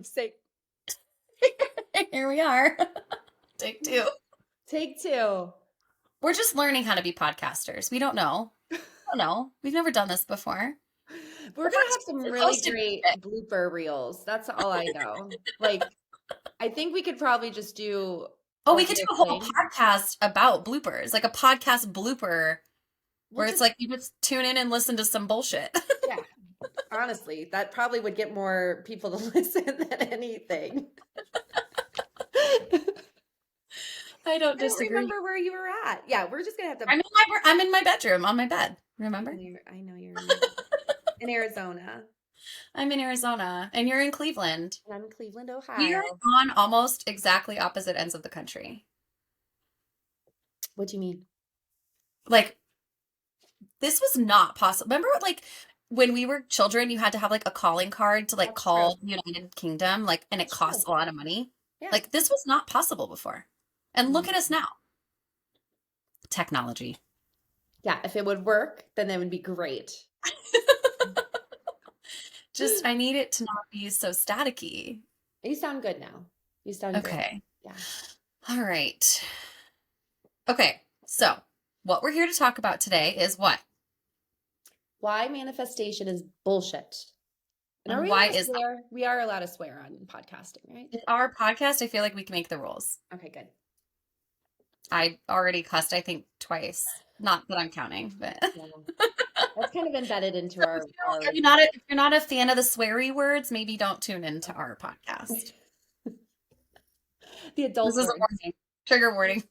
Say, Here we are. Take two. Take two. We're just learning how to be podcasters. We don't know. We've never done this before. We're going to have some really great blooper reels. That's all I know. Like, I think we could probably just do. Oh, we could do a whole podcast about bloopers, like a podcast blooper where it's like you just tune in and listen to some bullshit. Yeah. Honestly, that probably would get more people to listen than anything. I don't disagree. Remember where you were at. Yeah, we're just going to have to. I'm in my bedroom on my bed. Remember? I know you're in Arizona. I'm in Arizona, and you're in Cleveland. And I'm in Cleveland, Ohio. We are on almost exactly opposite ends of the country. What do you mean? Like, this was not possible. Remember, like, when we were children, you had to have, like, a calling card to, like, call the United Kingdom, like, and it costs a lot of money. Yeah. Like, this was not possible before. And look at us now. Technology. Yeah, if it would work, then that would be great. Just, I need it to not be so staticky. You sound good now. You sound good. Okay. Yeah. All right. Okay, so what we're here to talk about today is what? Why manifestation is bullshit. And why is that? We are allowed to swear on podcasting, right? In our podcast, I feel like we can make the rules. Okay, good. I already cussed, I think, twice. Not that I'm counting, but yeah. That's kind of embedded into our. If you're not a fan of the sweary words, maybe don't tune into our podcast. The adult. This is a warning. Trigger warning.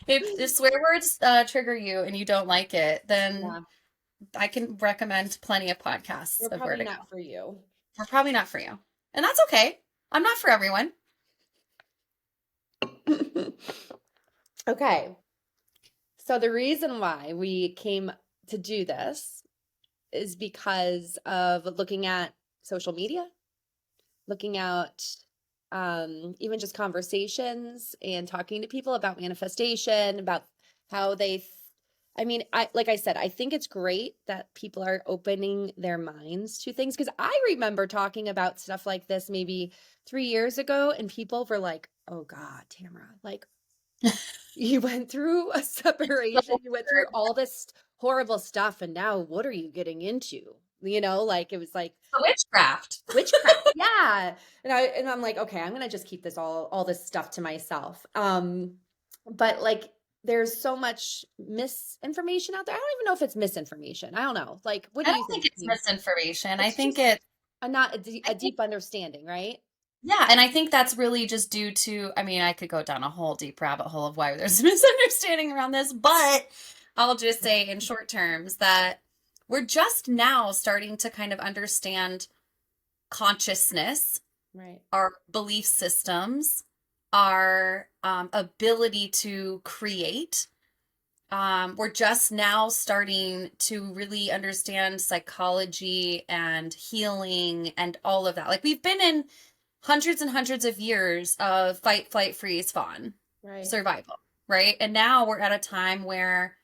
If swear words trigger you and you don't like it, then I can recommend plenty of podcasts. We're probably not for you. We're probably not for you. And that's okay. I'm not for everyone. Okay. So the reason why we came to do this is because of looking at social media, looking at even just conversations and talking to people about manifestation, about how like I said, I think it's great that people are opening their minds to things, because I remember talking about stuff like this maybe 3 years ago, and people were like, oh God, Tamra, like, you went through a separation, you went through all this horrible stuff, and now what are you getting into? You know, like, it was like witchcraft. Yeah. And I'm like, okay, I'm going to just keep this all this stuff to myself. But like, there's so much misinformation out there. I don't even know if it's misinformation. I don't know. Like, what do you think? I don't think it's misinformation. I think it's not a deep understanding, right? Yeah. And I think that's really just due to, I mean, I could go down a whole deep rabbit hole of why there's a misunderstanding around this, but I'll just say in short terms that we're just now starting to kind of understand consciousness, right? Our belief systems, our ability to create. We're just now starting to really understand psychology and healing and all of that. Like, we've been in hundreds and hundreds of years of fight, flight, freeze, fawn, survival, right? And now we're at a time where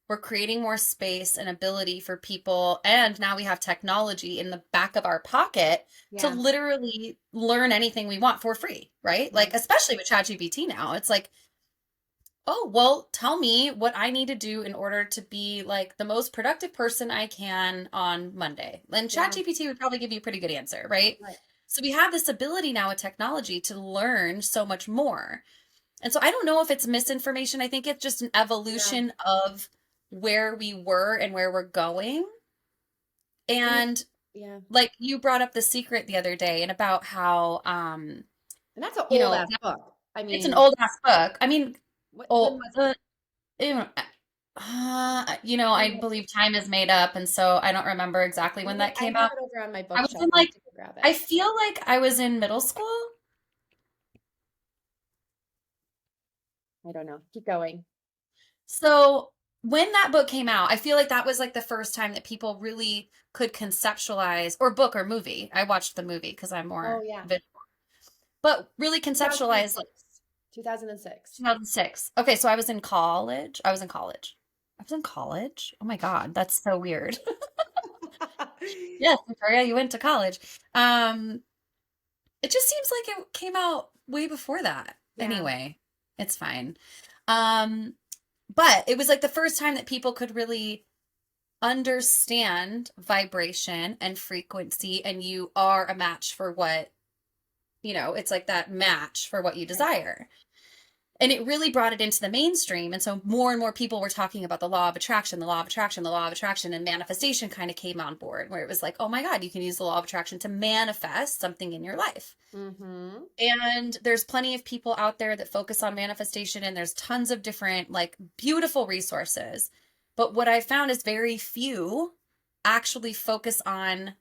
we're creating more space and ability for people. And now we have technology in the back of our pocket to literally learn anything we want for free, right? Like, especially with ChatGPT now, it's like, oh, well, tell me what I need to do in order to be like the most productive person I can on Monday. And ChatGPT would probably give you a pretty good answer, right? So we have this ability now with technology to learn so much more. And so I don't know if it's misinformation. I think it's just an evolution of where we were and where we're going. And like, you brought up The Secret the other day, and about how and that's an old ass book. I mean, it's an old ass book. I mean, I believe time is made up, and so I don't remember exactly when that came out. I have it over on my I was in, like, I feel like I was in middle school. I don't know. Keep going. So when that book came out, I feel like that was like the first time that people really could conceptualize, or book or movie. I watched the movie because I'm more visual. But really conceptualize, like 2006. 2006. Okay, so I was in college. Oh my God, that's so weird. Yes, Victoria, you went to college. Um, it just seems like it came out way before that. Yeah. Anyway, it's fine. Um, but it was like the first time that people could really understand vibration and frequency, and you are a match for what, it's like that match for what you Right. desire. And it really brought it into the mainstream. And so more and more people were talking about the law of attraction, the law of attraction, the law of attraction, and manifestation kind of came on board, where it was like, oh my God, you can use the law of attraction to manifest something in your life. Mm-hmm. And there's plenty of people out there that focus on manifestation, and there's tons of different, like, beautiful resources. But what I found is very few actually focus on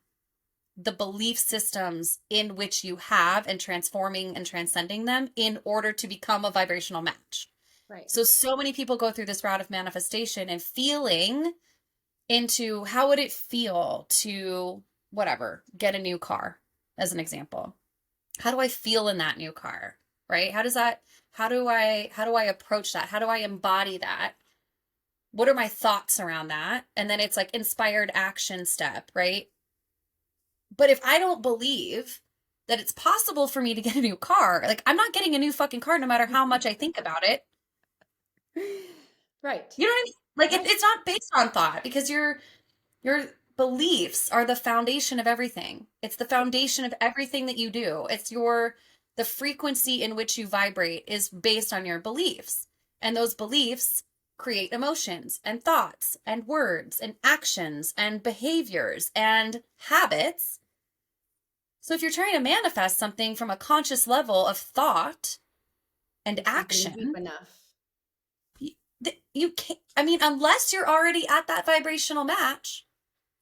the belief systems in which you have and transforming and transcending them in order to become a vibrational match. Right. So many people go through this route of manifestation and feeling into how would it feel to, whatever, get a new car, as an example. How do I feel in that new car? Right? How do I approach that? How do I embody that? What are my thoughts around that? And then it's like inspired action step, right? But if I don't believe that it's possible for me to get a new car, like, I'm not getting a new fucking car no matter how much I think about it. Right. You know what I mean? Like, Right. it's not based on thought, because your beliefs are the foundation of everything. It's the foundation of everything that you do. The frequency in which you vibrate is based on your beliefs. And those beliefs create emotions and thoughts and words and actions and behaviors and habits. So if you're trying to manifest something from a conscious level of thought and It's not getting deep action, enough. you can't, I mean, unless you're already at that vibrational match,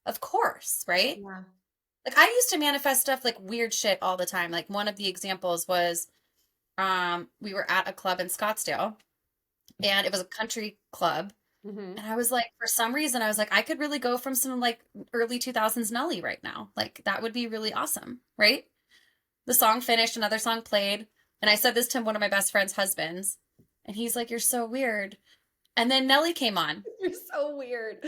of course, right? Yeah. Like, I used to manifest stuff, like weird shit, all the time. Like, one of the examples was, we were at a club in Scottsdale, and it was a country club. Mm-hmm. And I was like, for some reason, I was like, I could really go from some, like, early 2000s Nelly right now. Like, that would be really awesome, right? The song finished, another song played, and I said this to one of my best friend's husbands, and he's like, "You're so weird." And then Nelly came on. You're so weird.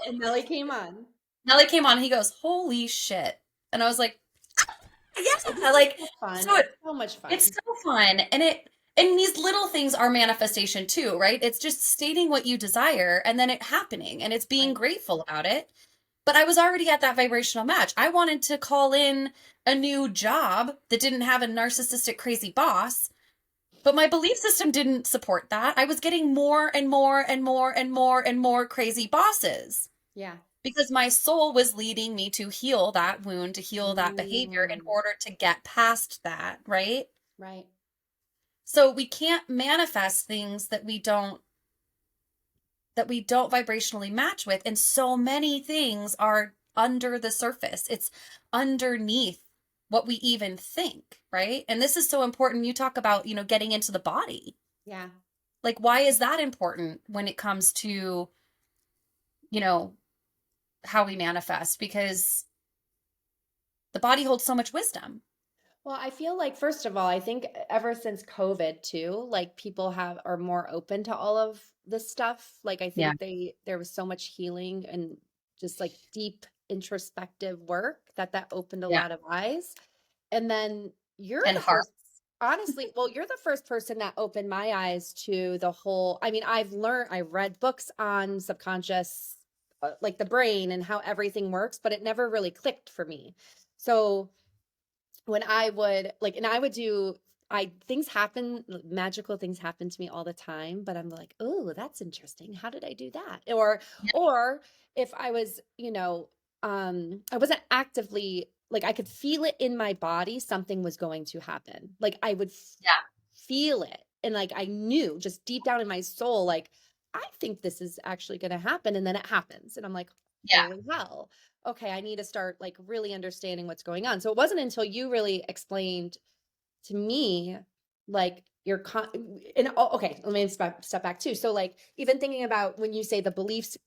And Nelly came on. Nelly came on, and he goes, "Holy shit." And I was like, This yeah, is like, so fun. so It's so much it's fun. so fun. And these little things are manifestation too, right? It's just stating what you desire and then it happening, and it's being Right. grateful about it. But I was already at that vibrational match. I wanted to call in a new job that didn't have a narcissistic, crazy boss, but my belief system didn't support that. I was getting more and more and more and more and more crazy bosses Yeah. because my soul was leading me to heal that wound, to heal that behavior in Mm. order to get past that, right? Right. So we can't manifest things that we don't vibrationally match with, and so many things are under the surface. It's underneath what we even think, right? And this is so important. You talk about, getting into the body. Yeah. Like, why is that important when it comes to, you know, how we manifest? Because the body holds so much wisdom. Well, I feel like, first of all, I think ever since COVID too, like people are more open to all of this stuff. Like I Yeah. think there was so much healing and just like deep introspective work that opened a Yeah. lot of eyes. And then you're And the heart. first, honestly, well, you're the first person that opened my eyes to the whole, I mean, I read books on subconscious, like the brain and how everything works, but it never really clicked for me. So when I would like, and I would do, things happen, magical things happen to me all the time, but I'm like, oh, that's interesting. How did I do that? Or if I was, I wasn't actively, like, I could feel it in my body, something was going to happen. Like I would Yeah. feel it. And like, I knew just deep down in my soul, like, I think this is actually going to happen. And then it happens. And I'm like, Yeah. holy hell, okay, I need to start like really understanding what's going on. So it wasn't until you really explained to me, like and okay, let me step back too. So like even thinking about when you say the beliefs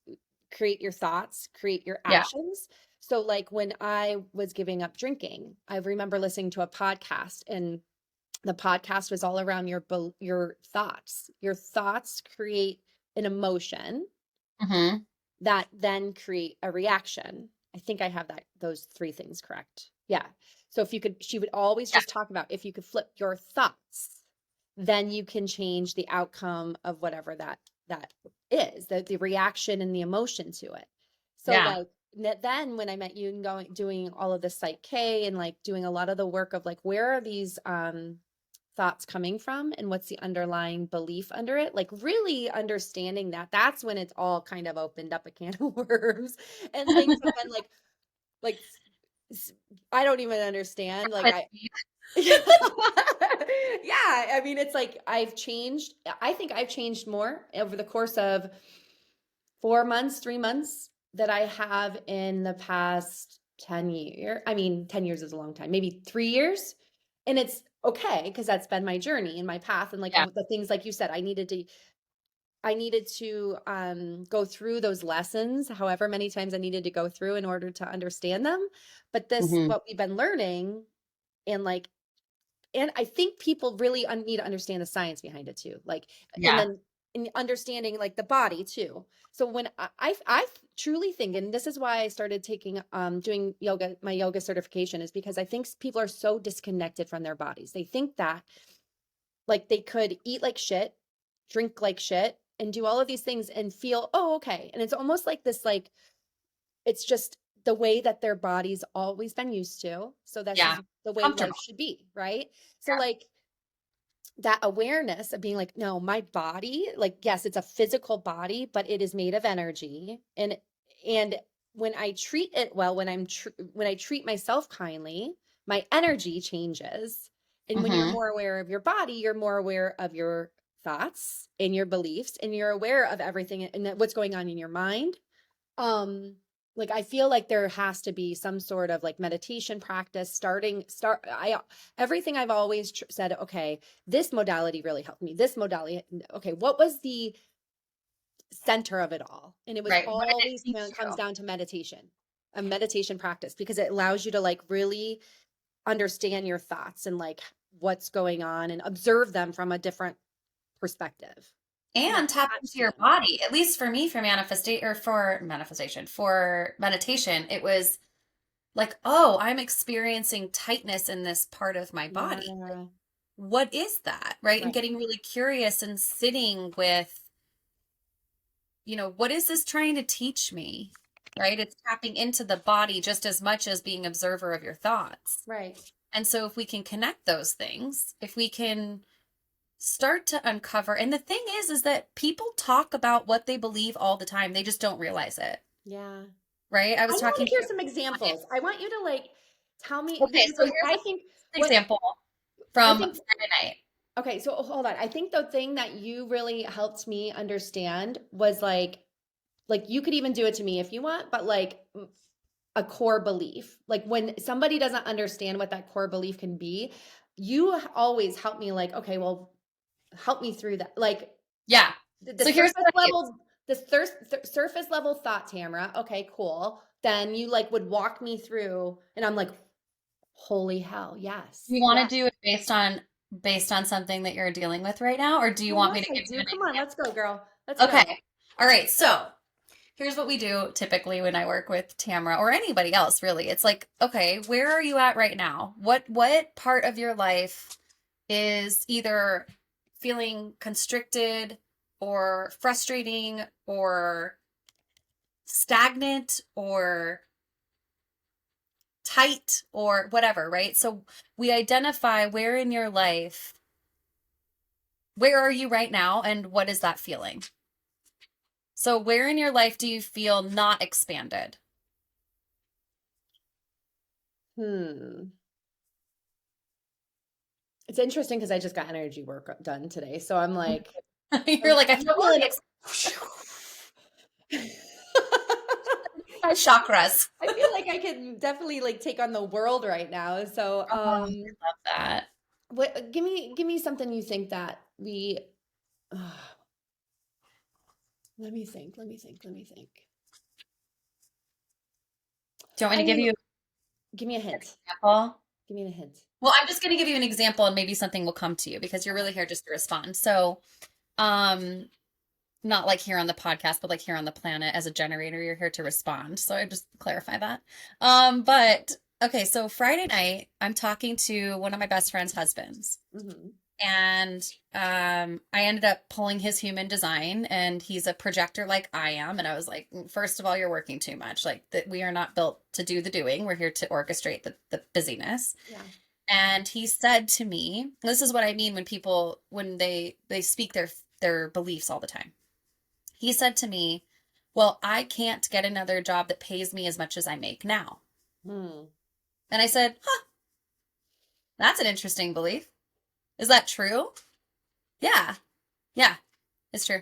create your thoughts, create your Yeah. actions. So like when I was giving up drinking, I remember listening to a podcast, and the podcast was all around your thoughts. Your thoughts create an emotion Mm-hmm. that then create a reaction. I think I have those 3 things correct. Yeah. So if you could, she would always Yeah. just talk about if you could flip your thoughts, then you can change the outcome of whatever that is, the reaction and the emotion to it. So Yeah. like then when I met you and doing all of the Psych K and like doing a lot of the work of like where are these thoughts coming from and what's the underlying belief under it, like really understanding that, that's when it's all kind of opened up a can of worms and things have been like I don't even understand. Like With I me. yeah, I mean it's like I've changed. I think I've changed more over the course of 4 months, 3 months that I have in the past 10 years. I mean, 10 years is a long time, maybe 3 years. And it's okay because that's been my journey and my path. And like Yeah. the things, like you said, I needed to go through those lessons, however many times I needed to go through in order to understand them. But this, Hmm. what we've been learning, and like, and I think people really need to understand the science behind it too. Like, and Yeah. then in understanding like the body too. So when I truly think, and this is why I started taking doing yoga, my yoga certification, is because I think people are so disconnected from their bodies. They think that like they could eat like shit, drink like shit, and do all of these things and feel, oh, okay. And it's almost like this, like, it's just the way that their body's always been used to. So this Yeah. is the way life Comfortable. should be, right? So like that awareness of being like, no, my body, like, yes, it's a physical body, but it is made of energy. And when I treat it well, when I treat myself kindly, my energy changes. And when you're Hmm. more aware of your body, you're more aware of your thoughts and your beliefs, and you're aware of everything and what's going on in your mind. um like I feel like there has to be some sort of like meditation practice start I everything I've always said, okay, this modality really helped me, this modality, okay, what was the center of it all? And it was Right. What did it always teach comes you? down to meditation, a meditation practice, because it allows you to like really understand your thoughts and like what's going on and observe them from a different perspective, not And tap attached into to your them. body. At least for me, for manifestation, for meditation, it was like, oh, I'm experiencing tightness in this part of my body. Yeah, What is that? Right. And right, getting really curious and sitting with, what is this trying to teach me? Right. It's tapping into the body just as much as being observer of your thoughts. right. And so if we can connect those things, if we can start to uncover, and the thing is that people talk about what they believe all the time. They just don't realize it. Yeah. Right. I I was want talking to hear to some a client. examples. I want you to like tell me, Okay. because So like here's I think an what example I from think Friday night. okay, so hold on. I think the thing that you really helped me understand was like you could even do it to me if you want, but like a core belief. Like when somebody doesn't understand what that core belief can be, you always help me like, okay, well, help me through that. Like Yeah. the So here's surface what I use. level, surface level thought, Tamara. Okay, cool. Then you like would walk me through, and I'm like, holy hell, Do yes, you want to yes. do it based on something that you're dealing with right now, or do you Well, want me yes, to I give you do. an Come on, let's go, girl. Let's example? go. Okay. All right. So here's what we do typically when I work with Tamra or anybody else, really. It's like, okay, where are you at right now? What part of your life is either feeling constricted or frustrating or stagnant or tight or whatever, right? So we identify where in your life, where are you right now, and what is that feeling? So where in your life do you feel not expanded? Hmm. It's interesting because I just got energy work done today. So I'm like, You're I'm like, I feel feeling really chakras. I feel like I can definitely like take on the world right now. So Oh, I love that. what give me something you think that we uh, let me think. Do you want I me to give mean, you give me a an hint. example? Give me a hint. Well, I'm just going to give you an example and maybe something will come to you because you're Okay. really here just to respond. So, um, not like here on the podcast, but like here on the planet as a generator, you're here to respond. So I just clarify that. But okay, so Friday night, I'm talking to one of my best friend's husbands. Mm-hmm. And I ended up pulling his human design, and he's a projector like I am. And I was like, first of all, you're working too much. Like that we are not built to do the doing. We're here to orchestrate the busyness. Yeah. And he said to me, this is what I mean when people when they speak their beliefs all the time. He said to me, well, I can't get another job that pays me as much as I make now. Hmm. And I said, huh, that's an interesting belief. Is that true? Yeah. Yeah, it's true.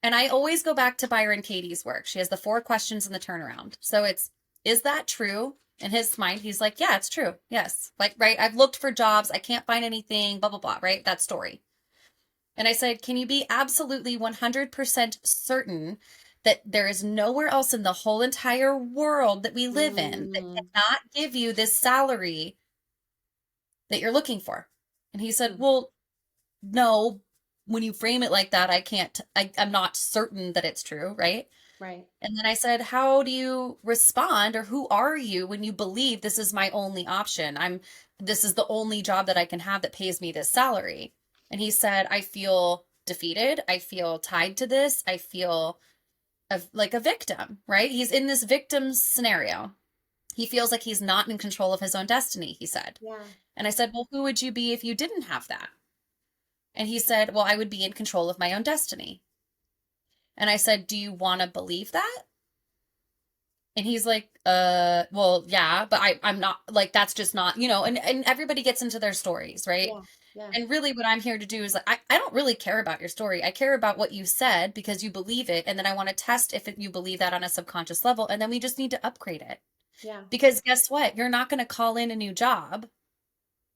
And I always go back to Byron Katie's work. She has the 4 questions in the turnaround. So it's, is that true? In his mind, he's like, yeah, it's true. Yes. Like, right. I've looked for jobs. I can't find anything, blah, blah, blah. Right. That story. And I said, can you be absolutely 100% certain that there is nowhere else in the whole entire world that we live in that Mm. cannot give you this salary that you're looking for? And he said, Mm. well, no, when you frame it like that, I'm not certain that it's true, right? Right. And then I said, how do you respond, or who are you when you believe this is my only option? This is the only job that I can have that pays me this salary. And he said, I feel defeated. I feel tied to this. I feel like a victim, right? He's in this victim scenario. He feels like he's not in control of his own destiny, he said. Yeah. And I said, well, who would you be if you didn't have that? And he said, well, I would be in control of my own destiny. And I said, do you want to believe that? And he's like, well, yeah, but I'm not like, that's just not, and everybody gets into their stories, right? Yeah. Yeah. And really what I'm here to do is like, I don't really care about your story. I care about what you said because you believe it. And then I want to test if you believe that on a subconscious level. And then we just need to upgrade it. Yeah. Because guess what? You're not going to call in a new job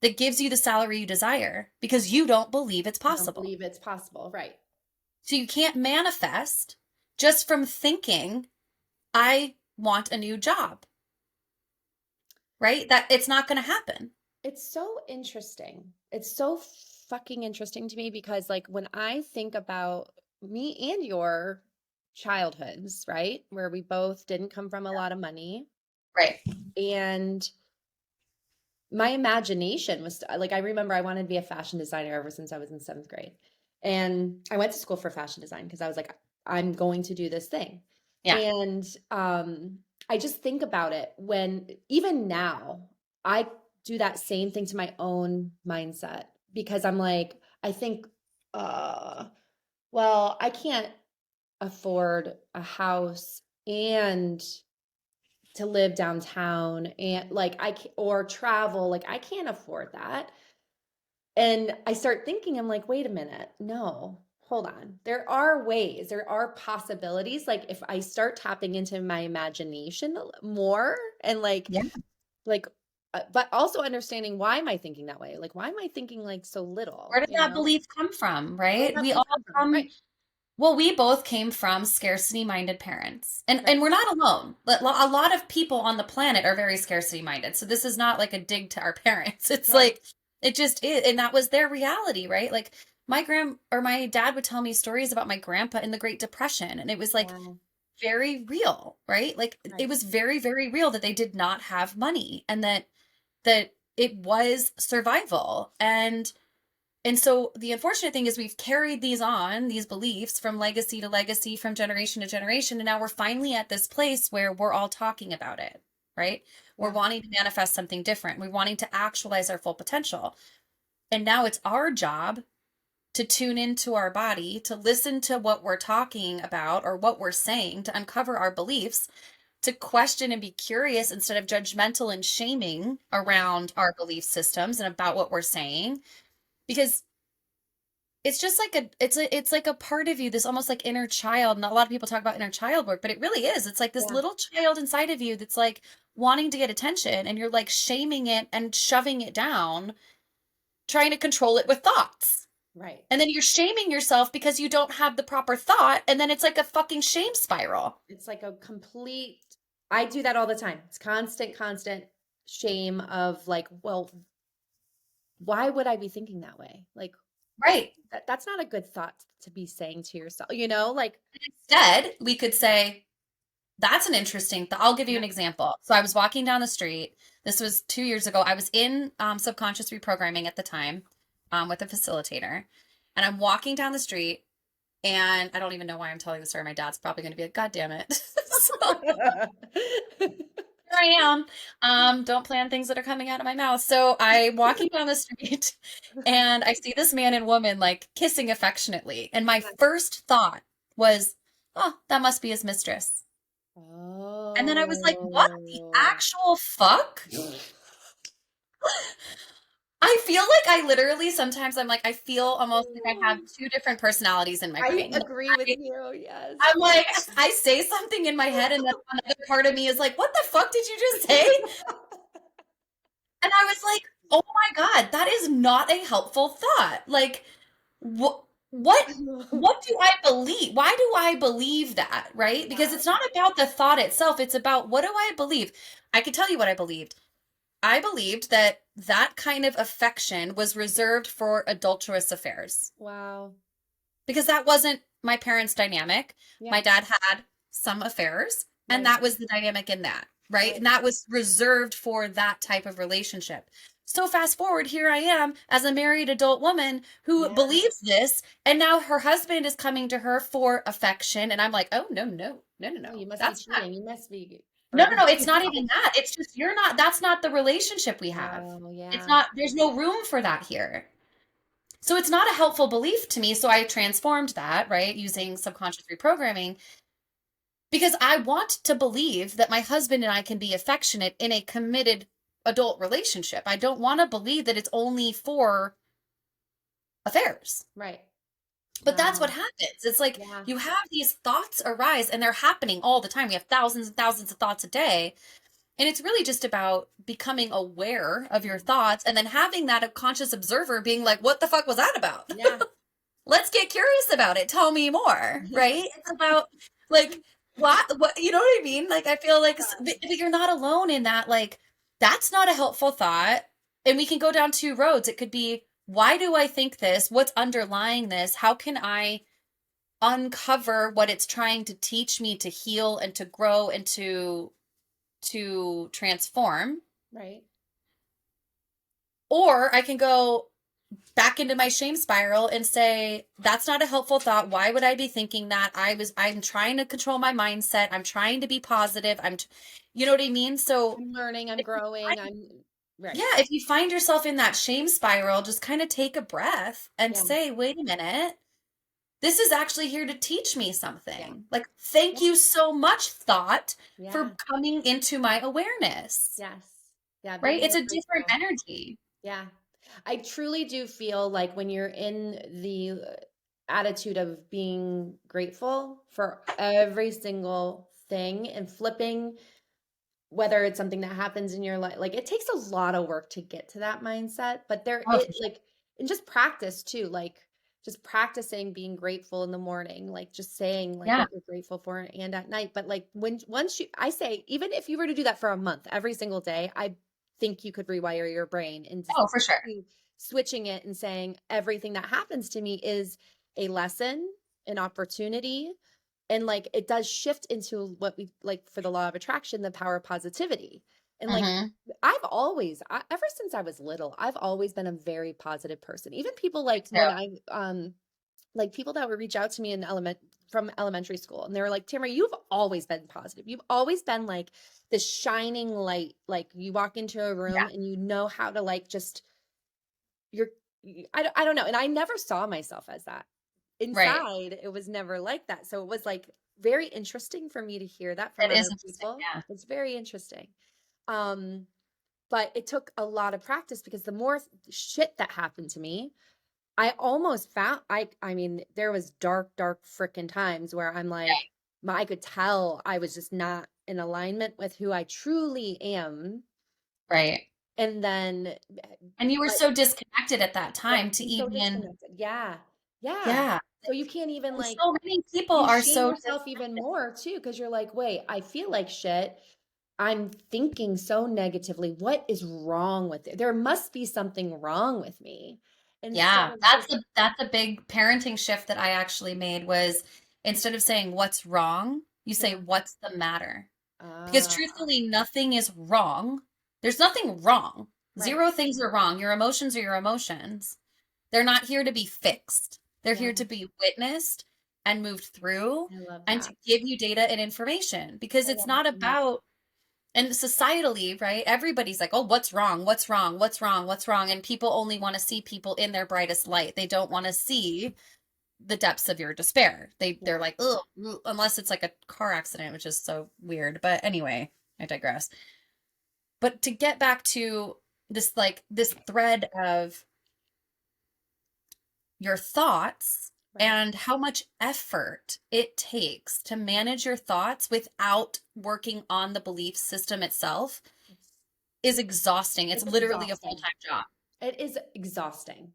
that gives you the salary you desire because you don't believe it's I don't possible. believe it's possible. Right. So you can't manifest just from thinking, I want a new job, right? That it's not going to happen. It's so interesting. It's so fucking interesting to me because, like, when I think about me and your childhoods, right, where we both didn't come from a lot of money, Right. and my imagination was like, I remember I wanted to be a fashion designer ever since I was in 7th grade. And I went to school for fashion design because I was like, I'm going to do this thing. Yeah. And I just think about it when even now I do that same thing to my own mindset because I'm like, I think, well, I can't afford a house and to live downtown and like or travel, like I can't afford that. And I start thinking, I'm like, wait a minute, no, hold on. There are ways, there are possibilities. Like if I start tapping into my imagination more and Yeah. like, but also understanding why am I thinking that way? Like, why am I thinking like so little, Where does that belief come from, Where did right? that We belief all come from? come, Right, well, we both came from scarcity minded parents. And right. we're not alone. A lot of people on the planet are very scarcity minded. So this is not like a dig to our parents. It's Right. like, it just is. And that was their reality, right? Like my dad would tell me stories about my grandpa in the Great Depression. And it was like Wow. very real, right? Like it Right. was very, very real that they did not have money and that it was survival. And so the unfortunate thing is we've carried these beliefs from legacy to legacy, from generation to generation. And now we're finally at this place where we're all talking about it, right? We're Yeah. wanting to manifest something different. We're wanting to actualize our full potential. And now it's our job to tune into our body, to listen to what we're talking about or what we're saying, to uncover our beliefs, to question and be curious instead of judgmental and shaming around our belief systems and about what we're saying. Because it's just like it's like a part of you, this almost like inner child. And a lot of people talk about inner child work, but it really is. It's like this Yeah. little child inside of you that's like wanting to get attention, and you're like shaming it and shoving it down, trying to control it with thoughts. Right. And then you're shaming yourself because you don't have the proper thought, and then it's like a fucking shame spiral. It's like a complete, I do that all the time. It's constant shame of like, well, why would I be thinking that way? Like, Right. That's not a good thought to be saying to yourself, you know, like, Instead, we could say, that's an interesting I'll give you yeah. an example. So I was walking down the street. This was 2 years ago. I was in subconscious reprogramming at the time with a facilitator. And I'm walking down the street, and I don't even know why I'm telling the story. My dad's probably going to be like, God damn it. So here I am. Don't plan things that are coming out of my mouth. So I'm walking down the street and I see this man and woman like kissing affectionately. And my first thought was, oh, that must be his mistress. And then I was like, what the Oh. actual fuck? I feel like I literally sometimes I'm like, I feel almost like I have two different personalities in my I brain. agree with I, you. Yes. I'm like, I say something in my head, and then another part of me is like, what the fuck did you just say? And I was like, oh my God, that is not a helpful thought. Like, what, what do I believe? Why do I believe that? Right? Because Yeah. it's not about the thought itself. It's about what do I believe? I could tell you what I believed. I believed that that kind of affection was reserved for adulterous affairs Wow. because that wasn't my parents' dynamic. Yeah. My dad had some affairs, and Right. that was the dynamic in that, right? Right. And that was reserved for that type of relationship. So fast forward, here I am as a married adult woman who Yeah. believes this, and now her husband is coming to her for affection, and I'm like, oh No, no, you must be that's not. cheating. You must be, or No, it's not even that. It's just you're not, that's not the relationship we have. oh, It's yeah. not, there's no room for that here. So it's not a helpful belief to me. So I transformed that, right, using subconscious reprogramming because I want to believe that my husband and I can be affectionate in a committed adult relationship. I don't want to believe that it's only for affairs. Right. But that's what Wow. happens. It's like Yeah. you have these thoughts arise and they're happening all the time. We have thousands and thousands of thoughts a day. And it's really just about becoming aware of your thoughts and then having that conscious observer being like, what the fuck was that about? Yeah. Let's get curious about it. Tell me more, right? It's about like, what, you know what I mean? Like, I feel like, but you're not alone in that. Like, that's not a helpful thought. And we can go down two roads. It could be, why do I think this? What's underlying this? How can I uncover what it's trying to teach me to heal and to grow and to transform? Right. Or I can go back into my shame spiral and say, that's not a helpful thought. Why would I be thinking that? I'm trying to control my mindset. I'm trying to be positive. You know what I mean? So I'm learning, I'm if you growing, find, I'm right. yeah, if you find yourself in that shame spiral, just kind of take a breath and Yeah. say, wait a minute. This is actually here to teach me Yeah. something. Like, thank Yeah. you so much, thought, for Yeah. coming into my awareness, Yes. Yeah. Be right? It's more a different grateful. energy. Yeah. I truly do feel like when you're in the attitude of being grateful for every single thing and flipping, whether it's something that happens in your life, like it takes a lot of work to get to that mindset, but there Oh, it for sure. like, and just practice too, like just practicing being grateful in the morning, like just saying like Yeah. what you're grateful for and at night. But like when once you, I say, even if you were to do that for a month, every single day, I think you could rewire your brain into Oh, for sure. switching it and saying everything that happens to me is a lesson, an opportunity, and like it does shift into what we like for the law of attraction, the power of positivity. And like Hmm. ever since I was little, I've always been a very positive person. Even people like Me when too. like people that would reach out to me in from elementary school, and they were like, Tamara, you've always been positive. You've always been like this shining light. Like you walk into a room Yeah. and you know how to like just you're I don't know. And I never saw myself as that. Right. Inside, it was never like that. So it was like very interesting for me to hear that from It is other interesting. people. Yeah. It's very interesting. Um, but it took a lot of practice because the more shit that happened to me, I almost found I mean, there was dark freaking times where I'm like, I could tell I was just not in alignment with who I truly am. Right. And then And you were but so disconnected at that yeah, time to I'm so even, disconnected. Yeah. Yeah. yeah. So you can't even And like so many people you are shame so yourself even disconnected. more too because you're like, wait, I feel like shit. I'm thinking so negatively. What is wrong with it? There must be something wrong with me. instead Yeah, of that's just, a big parenting shift that I actually made was instead of saying what's wrong, you say yeah. what's the matter. Because Ah, truthfully, nothing is wrong. There's nothing wrong. right. Zero things are wrong. Your emotions are your emotions. They're not here to be fixed. They're Yeah, here to be witnessed and moved through I love and that. to give you data and information because I it's love not that. about, and societally, right? Everybody's like, oh, what's wrong? What's wrong? What's wrong? What's wrong? And people only want to see people in their brightest light. They don't want to see the depths of your despair. They're Yeah. like, ugh, unless it's like a car accident, which is so weird. But anyway, I digress. But to get back to this thread of your thoughts Right. and how much effort it takes to manage your thoughts without working on the belief system itself It's, is exhausting. It's it's literally a exhausting. full-time job. It is exhausting.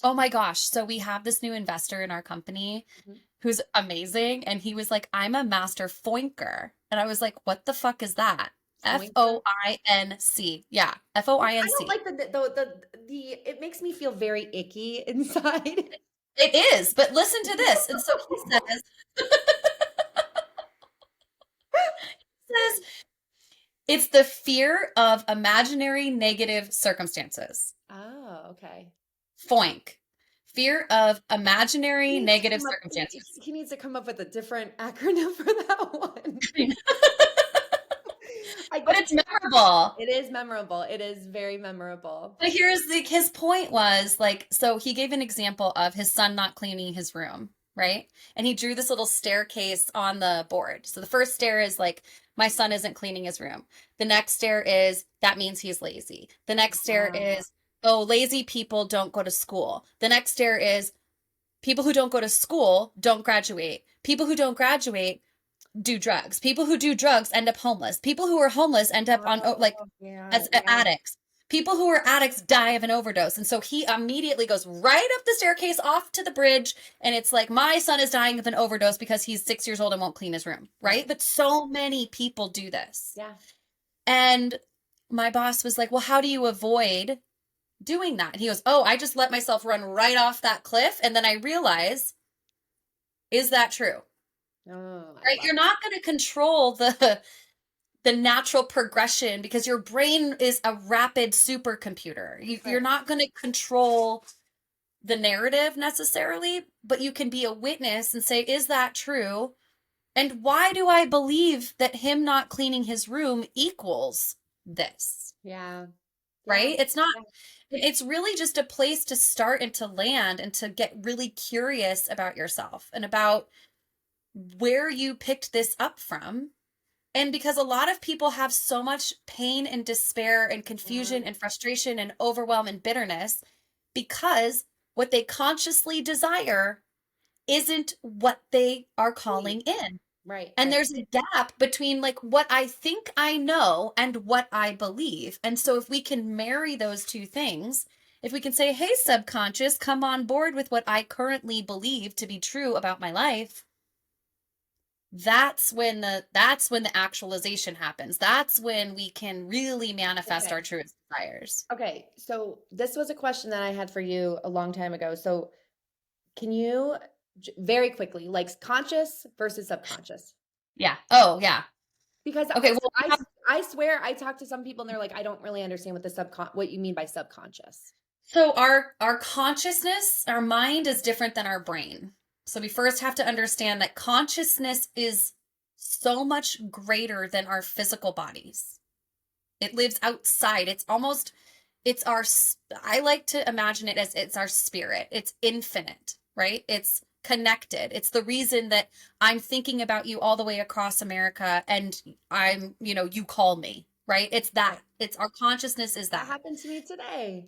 Oh my gosh. So we have this new investor in our company Mhm. who's amazing. And he was like, I'm a master foinker. And I was like, what the fuck is that? Foinker. Foinc. Yeah. I don't Foinc. like the it makes me feel very icky inside. It is, but listen to this. And so he says it's the fear of imaginary negative circumstances. Oh, okay. Foinc. Fear of He imaginary needs to negative come up circumstances. he needs to come up with a different acronym for that one. I But get it's memorable. it is memorable. It is very memorable. But here's his point was like, so he gave an example of his son not cleaning his room, right? And he drew this little staircase on the board. So the first stair is like, my son isn't cleaning his room. The next stair is, that means he's lazy. The next stair Ah, is, oh, lazy people don't go to school. The next stair is, people who don't go to school don't graduate. People who don't graduate do drugs. People who do drugs end up homeless. People who are homeless end up on like oh, yeah, as yeah. addicts. People who are addicts die of an overdose. And so he immediately goes right up the staircase off to the bridge. And it's like, my son is dying of an overdose because he's 6 years old and won't clean his room. Right. Right. But so many people do this. Yeah. And my boss was like, well, how do you avoid doing that? And he goes, oh, I just let myself run right off that cliff. And then I realize, is that true? Oh, I Right. love You're not going to control the natural progression because your brain is a rapid supercomputer. You're right. not going to control the narrative necessarily, but you can be a witness and say, is that true? And why do I believe that him not cleaning his room equals this? Yeah. Yeah. Right? It's not, Yeah. it's really just a place to start and to land and to get really curious about yourself and about where you picked this up from. And because a lot of people have so much pain and despair and confusion Yeah. and frustration and overwhelm and bitterness because what they consciously desire isn't what they are Right. calling in. Right. And Right. there's a gap between like what I think I know and what I believe. And so if we can marry those two things, if we can say, hey, subconscious, come on board with what I currently believe to be true about my life, that's when the actualization happens. That's when we can really manifest Okay. our truest desires. Okay. So this was a question that I had for you a long time ago. So can you very quickly, like conscious versus subconscious? Yeah. Oh, yeah. Because Okay, well, we have, I swear I talk to some people and they're like, I don't really understand what you mean by subconscious. so our consciousness, our mind is different than our brain. So we first have to understand that consciousness is so much greater than our physical bodies. It lives outside. It's our, I like to imagine it as it's our spirit. It's infinite, right? It's connected. It's the reason that I'm thinking about you all the way across America and you call me, right? It's that. Right. It's our consciousness is That that. happened to me today.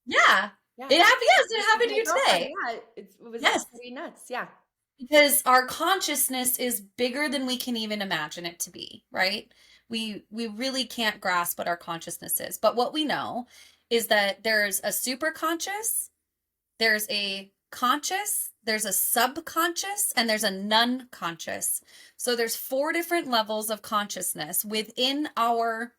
Yeah. Yeah. It happened. Yes, it With happened to my you girlfriend. today. Yeah. It was Yes. pretty nuts. Yeah. Because our consciousness is bigger than we can even imagine it to be, right? We really can't grasp what our consciousness is. But what we know is that there's a superconscious, there's a conscious, there's a subconscious, and there's a non-conscious. So there's 4 different levels of consciousness within our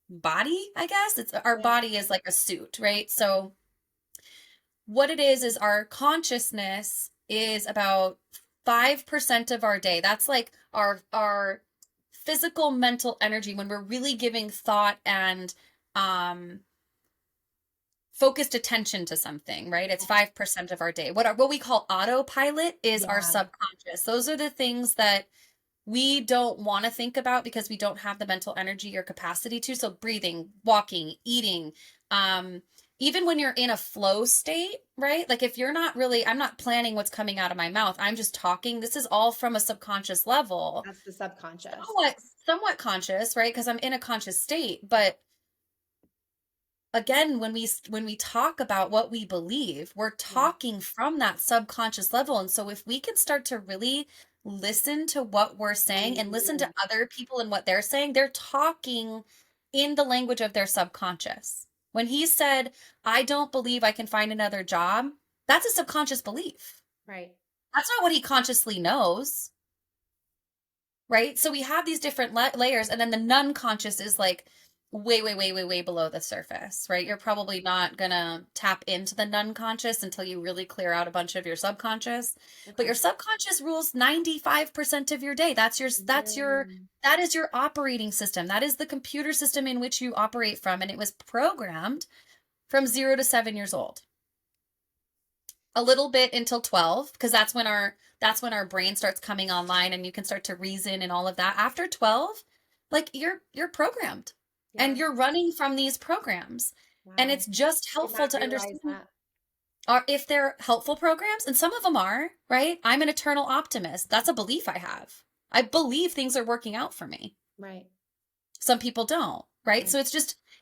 body, I guess. It's our Yeah. body is like a suit, right? So what it is our consciousness is about 5% of our day. That's like our physical mental energy when we're really giving thought and focused attention to something, right? It's 5% of our day. What we call autopilot is our Yeah. subconscious. Those are the things that we don't want to think about because we don't have the mental energy or capacity to. So breathing, walking, eating, even when you're in a flow state, right? Like if you're not really, I'm not planning what's coming out of my mouth. I'm just talking. This is all from a subconscious level. That's the subconscious. Somewhat conscious, right? Because I'm in a conscious state. But again, when we talk about what we believe, we're talking from that subconscious level. And so if we can start to really listen to what we're saying and listen to other people and what they're saying, they're talking in the language of their subconscious. When he said, I don't believe I can find another job, that's a subconscious belief. Right. That's not what he consciously knows. Right? So we have these different layers, and then the non-conscious is like way below the surface, right? You're probably not gonna tap into the non-conscious until you really clear out a bunch of your subconscious. But your subconscious rules 95% of your day. That is your operating system. That is the computer system in which you operate from, and it was programmed from 0 to 7 years old. A little bit until 12, because that's when our brain starts coming online and you can start to reason and all of that. After 12, like you're programmed. Yeah. And you're running from these programs. Wow. And it's just helpful to understand if they're helpful programs, and some of them are, right? I'm an eternal optimist. That's a belief I have. I believe things are working out for me. Right. Some people don't, right? So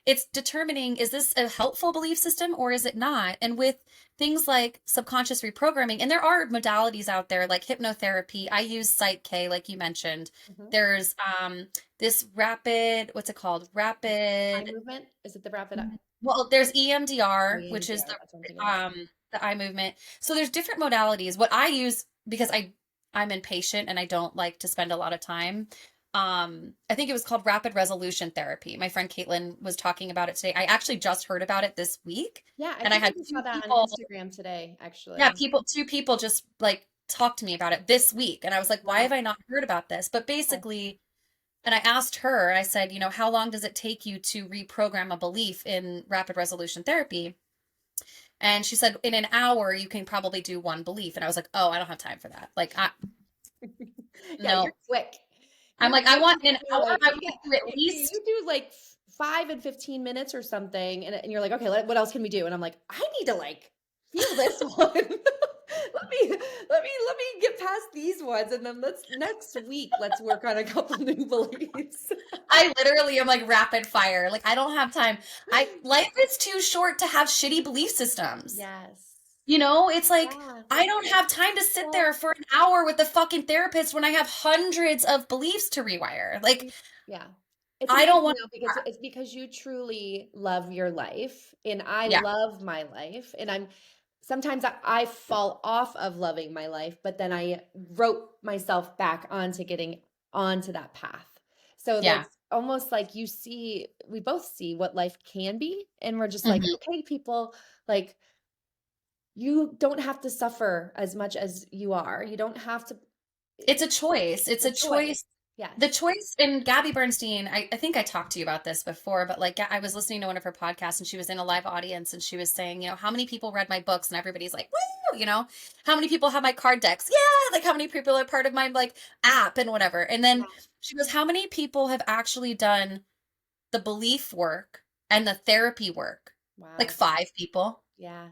it's determining, is this a helpful belief system or is it not? And with things like subconscious reprogramming, and there are modalities out there like hypnotherapy. I use Psych-K, like you mentioned. There's this rapid, what's it called? Rapid eye movement. Is it the rapid eye? Well, there's EMDR, which is the eye movement. So there's different modalities. What I use, because I'm impatient and I don't like to spend a lot of time. I think it was called rapid resolution therapy. My friend Caitlin was talking about it today. I actually just heard about it this week. Yeah, I had saw that on Instagram today, actually. Yeah, two people just like talked to me about it this week. And I was like, why have I not heard about this? But basically, and I asked her, I said, how long does it take you to reprogram a belief in rapid resolution therapy? And she said, in an hour, you can probably do one belief. And I was like, oh, I don't have time for that. Like, no. You're quick. I'm like, I want an hour. I want to at least. You do like 5 and 15 minutes or something. And you're like, okay, what else can we do? And I'm like, I need to feel this one. let me get past these ones. And then next week, let's work on a couple new beliefs. I literally am like rapid fire. Like, I don't have time. Life is too short to have shitty belief systems. Yes. It's like, I don't have time to sit there for an hour with the fucking therapist when I have hundreds of beliefs to rewire. Like, yeah. I don't want because it's because you truly love your life, and I love my life, and sometimes I fall off of loving my life, but then I wrote myself back onto getting onto that path. So that's almost like we both see what life can be, and we're just like, okay, people, like, you don't have to suffer as much as you are. You don't have to. It's a choice. It's a choice. Yeah. The choice. And Gabby Bernstein, I think I talked to you about this before, but like, I was listening to one of her podcasts and she was in a live audience and she was saying, how many people read my books? And everybody's like, woo, how many people have my card decks? Yeah. Like, how many people are part of my like app and whatever. And then she goes, how many people have actually done the belief work and the therapy work? Wow. Like 5 people. Yeah.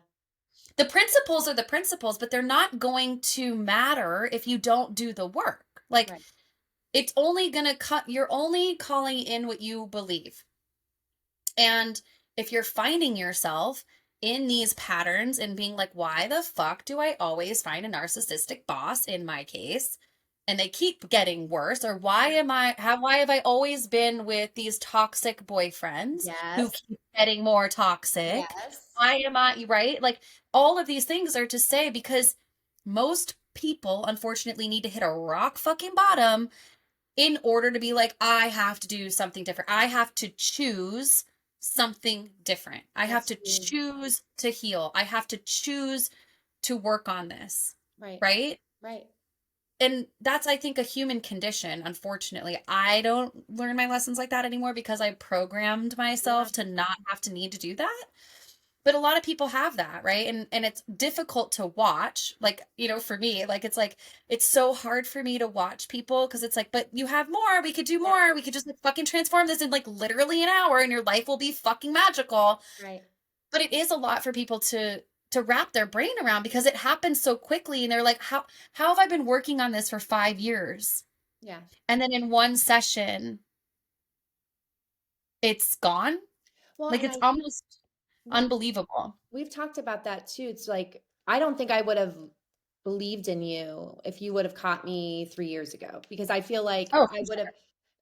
The principles are the principles, but they're not going to matter if you don't do the work. Like, it's only going to you're only calling in what you believe. And if you're finding yourself in these patterns and being like, why the fuck do I always find a narcissistic boss in my case? And they keep getting worse. Or why have I always been with these toxic boyfriends who keep getting more toxic? Yes. Why am I, right? Like, all of these things are to say because most people, unfortunately, need to hit a rock fucking bottom in order to be like, I have to do something different. I have to choose something different. I have That's to huge. choose to heal. I have to choose to work on this. Right. Right? Right. And that's, I think, a human condition. Unfortunately, I don't learn my lessons like that anymore because I programmed Yeah. myself to not have to need to do that. But a lot of people have that, right? And it's difficult to watch. Like, for me, like it's so hard for me to watch people because it's like, but you have more, we could do Yeah. more. We could just like fucking transform this in like literally an hour and your life will be fucking magical. Right. But it is a lot for people to wrap their brain around because it happens so quickly and they're like, how have I been working on this for 5 years? Yeah. And then in one session, it's gone. Well, Like and it's almost we've unbelievable. we've talked about that too. It's like I don't think I would have believed in you if you would have caught me 3 years ago because I feel like Oh, I would have.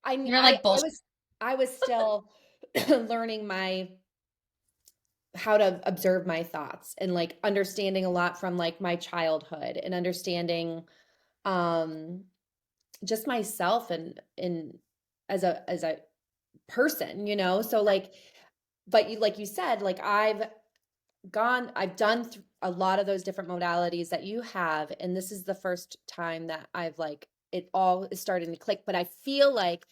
I mean, you're like bullshit. I was still learning how to observe my thoughts and like understanding a lot from like my childhood and understanding um just myself and as a person, so like but you like you said like I've done a lot of those different modalities that you have, and this is the first time that I've like it all is starting to click. But I feel like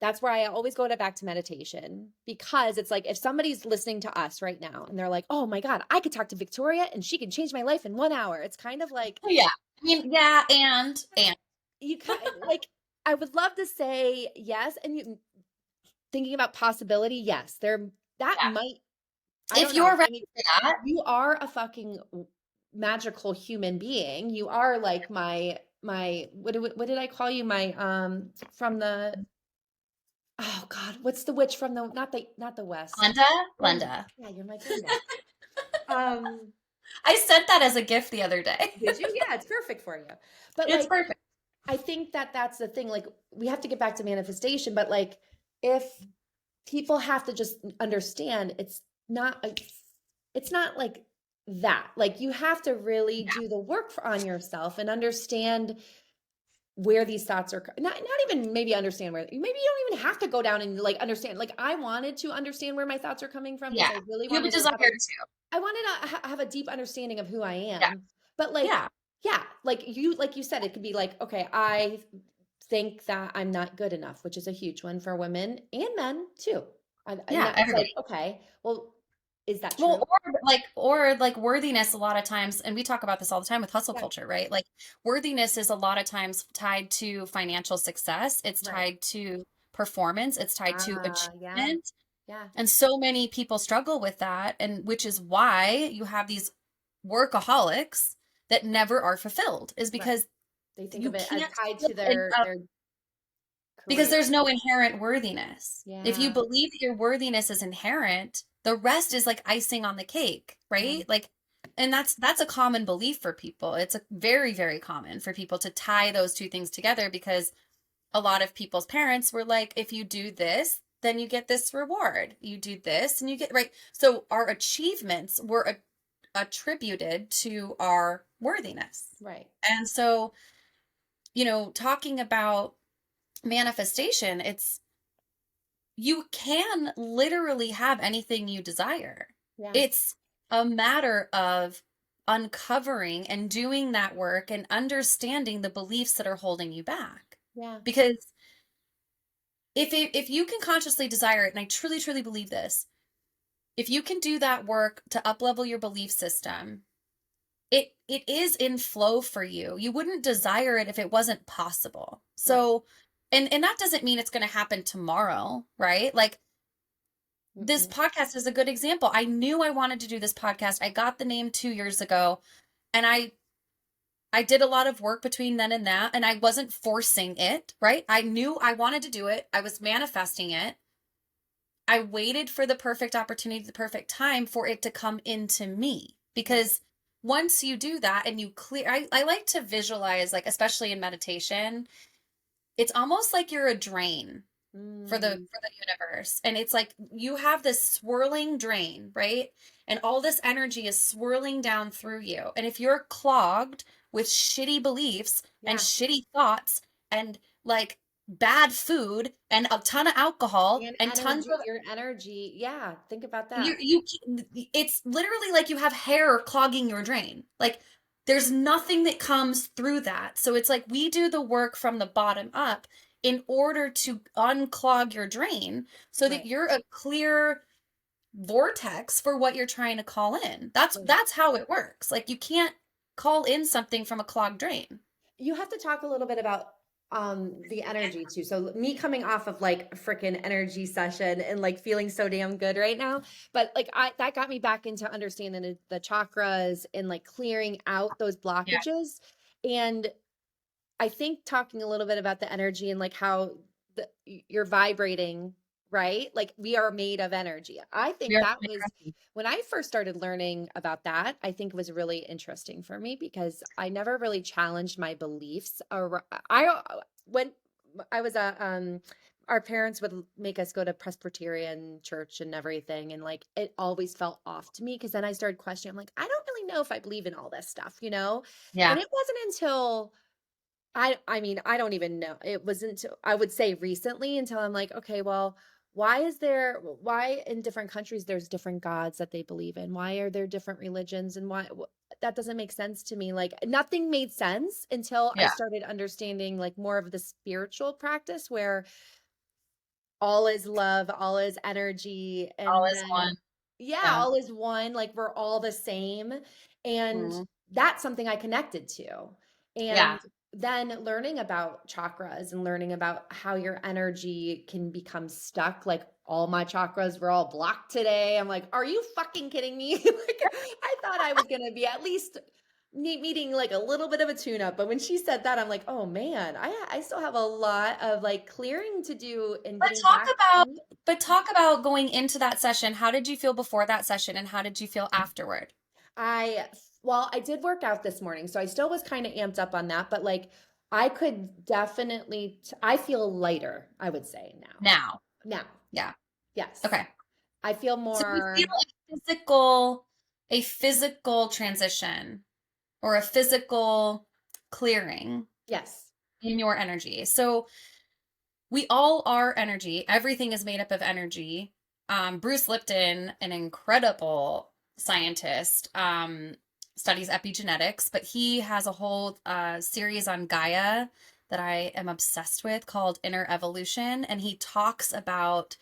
that's where I always go back to meditation because it's like if somebody's listening to us right now and they're like, "Oh my God, I could talk to Victoria and she can change my life in 1 hour." It's kind of like Oh, yeah. I mean, yeah, and you kind like I would love to say yes, and you thinking about possibility, yes, there that yeah. might I If don't know. you're ready I mean, for that, you are a fucking magical human being. You are like my what did I call you? My from the oh God, what's the witch from the not the West. Glenda, Glenda. Glenda. Yeah, you're my Glenda. Um, I sent that as a gift the other day. did you? Yeah, it's perfect for you. But It's like perfect. I think that that's the thing. Like we have to get back to manifestation, but like if people have to just understand it's not like that. Like you have to really Yeah. do the work on yourself and understand where these thoughts are not even maybe understand where maybe you don't even have to go down and like understand. Like I wanted to understand where my thoughts are coming from Yeah. because I really You have a wanted to desire to. I wanted to have a deep understanding of who I Yeah. am. But like Yeah. yeah, like you said it could be like okay, I think that I'm not good enough, which is a huge one for women and men too. And Yeah, that's like, everybody. okay, well, is that Well, true? or like worthiness a lot of times, and we talk about this all the time with hustle Yeah, culture, right? Like worthiness is a lot of times tied to financial success. It's right. tied to performance. It's tied to Yeah, achievement. yeah, And so many people struggle with that, and which is why you have these workaholics that never are fulfilled, is right. because They think you of it as can't tied feel to their because career. there's no inherent worthiness. If you Yeah, believe that your worthiness is inherent, the rest is like icing on the cake, yeah, right? Like, and that's a common belief for people. It's a very, very common for people to tie those two things together because a lot of people's parents were like, if you do this, then you get this reward. You do this and you get right. So our achievements were attributed to our worthiness. right. And so, talking about manifestation, you can literally have anything you desire. Yeah, It's a matter of uncovering and doing that work and understanding the beliefs that are holding you back. yeah, Because if you can consciously desire it, and I truly, truly believe this, if you can do that work to uplevel your belief system, it is in flow for you. You wouldn't desire it if it wasn't possible. right. So, and that doesn't mean it's going to happen tomorrow, right? Like this Mm-mm. podcast is a good example. I knew I wanted to do this podcast. I got the name 2 years ago, and I did a lot of work between then and that, and I wasn't forcing it, right? I knew I wanted to do it. I was manifesting it. I waited for the perfect opportunity, the perfect time for it to come into me. Right. Because once you do that and you I like to visualize, like, especially in meditation, it's almost like you're a drain Mm, for the universe. And it's like you have this swirling drain, right? And all this energy is swirling down through you. And if you're clogged with shitty beliefs and yeah, shitty thoughts and like bad food and a ton of alcohol And and tons energy, of your energy. Yeah, think about you that. you it's literally like you have hair clogging your drain. Like there's nothing that comes through that. So it's like we do the work from the bottom up in order to unclog your drain so that Right. you're a clear vortex for what you're trying to call in. That's how it works. Like you can't call in something from a clogged drain. You have to talk a little bit about the energy too. So me coming off of like a freaking energy session and like feeling so damn good right now, but like I that got me back into understanding the chakras and like clearing out those Yeah. blockages. And I think talking a little bit about the energy and like how you're vibrating, right? Like we are made of energy. I think You're that was when I first started learning about that, I think it was really interesting for me because I never really challenged my beliefs. Or when I was our parents would make us go to Presbyterian church and everything. And like, it always felt off to me because then I started questioning, I'm like, I don't really know if I believe in all this stuff, you know? And Yeah. it wasn't until I mean, I don't even know. It wasn't I would say recently until I'm like, okay, well, why in different countries there's different gods that they believe in? Why are there different religions and that doesn't make sense to me. Like nothing made sense until I Yeah. started understanding like more of the spiritual practice where all is love, all is energy, All and is then one. yeah, Yeah. all is one, like we're all the same. And Mhm. that's something I connected to. Yeah. And then learning about chakras and learning about how your energy can become stuck. Like all my chakras were all blocked today. I'm like, are you fucking kidding me? Like I thought I was gonna be at least needing like a little bit of a tune up, but when she said that I'm like, oh man, I still have a lot of like clearing to do and But getting talk back about in. but talk about going into that session. How did you feel before that session and how did you feel afterward? I well, I did work out this morning, so I still was kind of amped up on that, but like I could definitely I feel lighter, I would say now. Now. Now, Yeah. yes. Okay. I feel So you feel more a physical transition or a physical clearing yes. in your energy. So we all are energy. Everything is made up of energy. Bruce Lipton, an incredible scientist, studies epigenetics, but he has a whole series on Gaia that I am obsessed with called Inner Evolution. And he talks about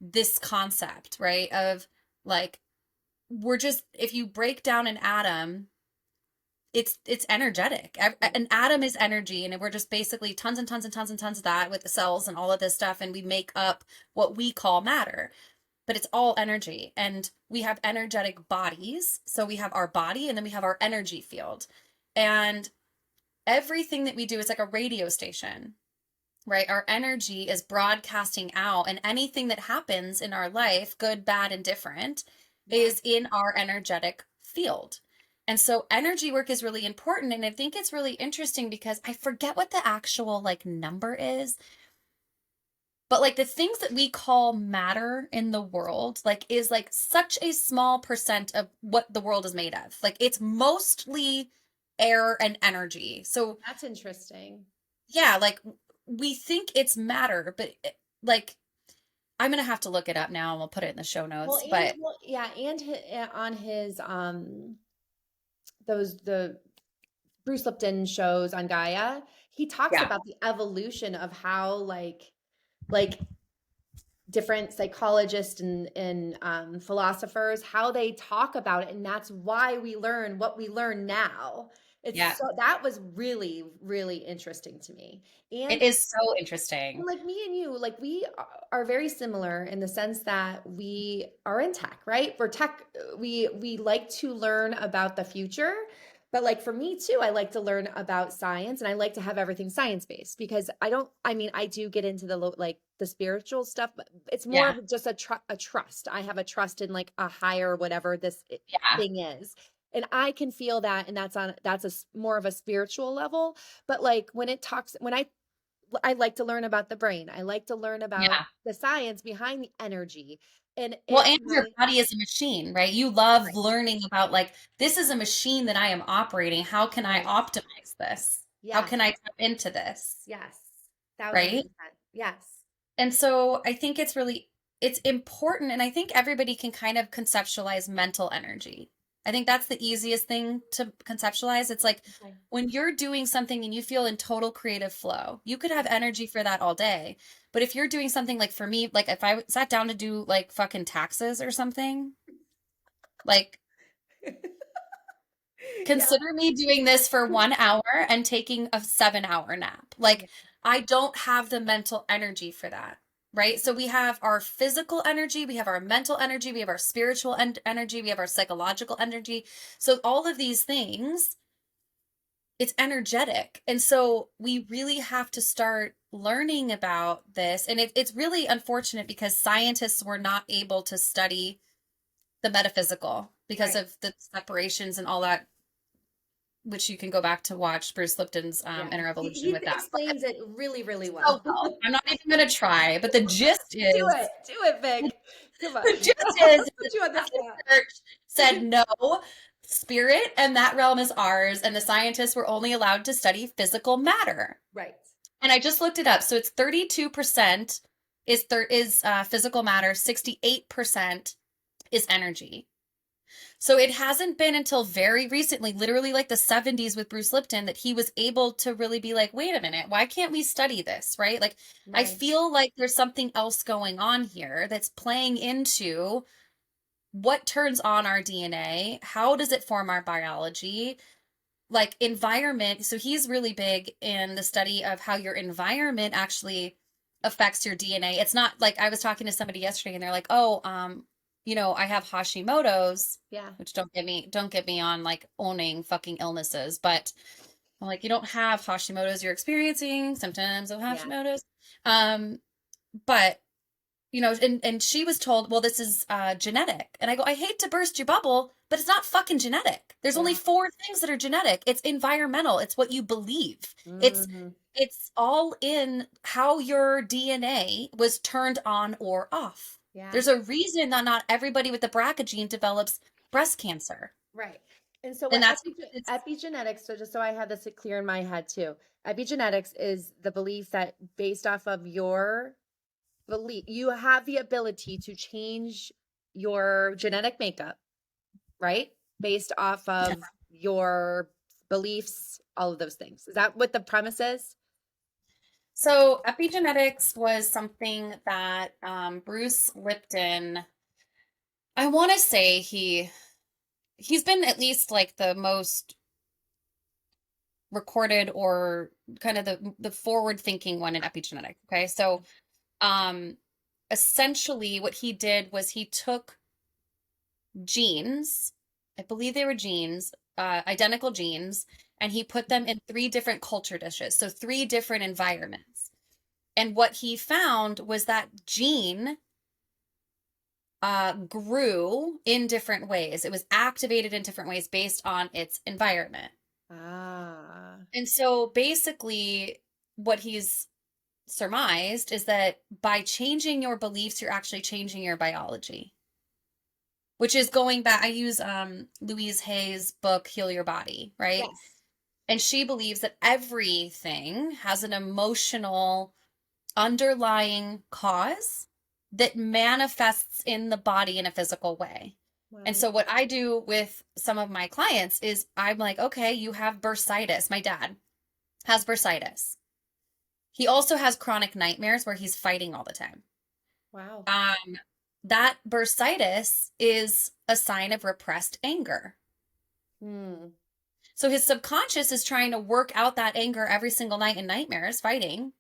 this concept, right? Of like, we're just, if you break down an atom, it's energetic. Right. An atom is energy, and we're just basically tons and tons and tons and tons of that with the cells and all of this stuff, and we make up what we call matter. But it's all energy, and we have energetic bodies. So we have our body, and then we have our energy field, and everything that we do is like a radio station, right? Our energy is broadcasting out, and anything that happens in our life, good, bad, and different, Yeah. is in our energetic field. And so energy work is really important. And I think it's really interesting because I forget what the actual like number is, but like the things that we call matter in the world, like is like such a small percent of what the world is made of. Like it's mostly air and energy. So That's interesting. yeah, like we think it's matter, but like I'm gonna have to look it up now and we'll put it in the show Well, notes. and But well, yeah, and on his those the Bruce Lipton shows on Gaia, he talks yeah, about the evolution of how like different psychologists and philosophers how they talk about it, and that's why we learn what we learn now. yeah, It's so that was really really interesting to me. it And is so interesting. like me and you, like we are very similar in the sense that we are in tech, right? We're tech. We like to learn about the future, but like for me too, I like to learn about science, and I like to have everything science based because I don't. I mean, I do get into the like the spiritual stuff, but it's more Yeah, of just a trust. I have a trust in like a higher whatever this yeah, thing is. And I can feel that, and that's more of a spiritual level. But like when I like to learn about the brain. I like to learn about yeah. the science behind the energy. And Well, it and your my body is a machine, right? You love right, learning about like this is a machine that I am operating. How can I right. optimize this? How Yes. can I tap into this? Yes. right? 1000%. Yes. And so I think it's important, and I think everybody can kind of conceptualize mental energy. I think that's the easiest thing to conceptualize. It's like Okay. when you're doing something and you feel in total creative flow, you could have energy for that all day. But if you're doing something, like for me, like if I sat down to do like fucking taxes or something, like Yeah. consider me doing this for 1 hour and taking a 7 hour nap. Yeah. Like, I don't have the mental energy for that. Right. So we have our physical energy, we have our mental energy, we have our spiritual energy, we have our psychological energy. So all of these things, it's energetic. And so we really have to start learning about this. And it's really unfortunate because scientists were not able to study the metaphysical because Right. of the separations and all that, which you can go back to watch Bruce Lipton's Yeah. Inner Evolution He with that. But explains it really, really so well. well. I'm not even going to try, but the gist Do is it. Do it, Vic. Come on. the gist is Put the you on the Catholic spot. Church said no, spirit and that realm is ours, and the scientists were only allowed to study physical matter. Right. And I just looked it up. So it's 32% is physical matter, 68% is energy. So it hasn't been until very recently, literally like the 70s with Bruce Lipton, that he was able to really be like, wait a minute, why can't we study this? Right? Like, I Right. feel like there's something else going on here that's playing into what turns on our DNA, how does it form our biology, like environment. So he's really big in the study of how your environment actually affects your DNA. It's not like I was talking to somebody yesterday and they're like, "Oh, I have Hashimoto's," Yeah. which don't get me on like owning fucking illnesses, but I'm like, you don't have Hashimoto's, you're experiencing symptoms of Yeah. Hashimoto's. But and she was told, well, this is genetic. And I go, I hate to burst your bubble, but it's not fucking genetic. There's only Yeah. 4 things that are genetic. It's environmental. It's what you believe. It's Mhm. it's all in how your DNA was turned on or off. Yeah. There's a reason that not everybody with the BRCA gene develops breast cancer. Right. And so And what that's because it's epigenetics, so just so I have this clear in my head too. Epigenetics is the belief that based off of your belief, you have the ability to change your genetic makeup, right? Based off of your beliefs, all of those things. Is that what the premise is? so epigenetics was something that Bruce Lipton, I want to say he's been at least like the most recorded or kind of the forward thinking one in epigenetic. Okay. So um essentially what he did was he took genes, I believe they were genes, identical genes, and he put them in 3 different culture dishes, so 3 different environments. And what he found was that gene grew in different ways. It was activated in different ways based on its environment. Ah, And so basically, what he's surmised is that by changing your beliefs, you're actually changing your biology, which is going back. I use Louise Hay's book, Heal Your Body, right? yes. And she believes that everything has an emotional underlying cause that manifests in the body in a physical way. And Wow. so what I do with some of my clients is I'm like, okay, you have bursitis. My dad has bursitis. He also has chronic nightmares where he's fighting all the time. Wow. Um, that bursitis is a sign of repressed anger. Hmm. So his subconscious is trying to work out that anger every single night in nightmares, fighting.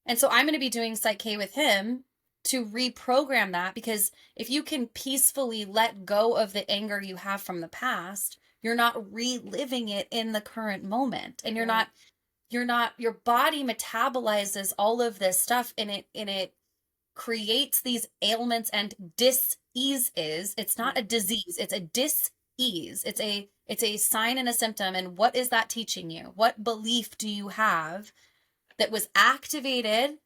And so I'm going to be doing Psych with him to reprogram that, because if you can peacefully let go of the anger you have from the past, you're not reliving it in the current moment. And Right. your body metabolizes all of this stuff, and it creates these ailments and dis-eases. It's not a disease, it's a dis-ease. It's a sign and a symptom. And what is that teaching you? What belief do you have that was activated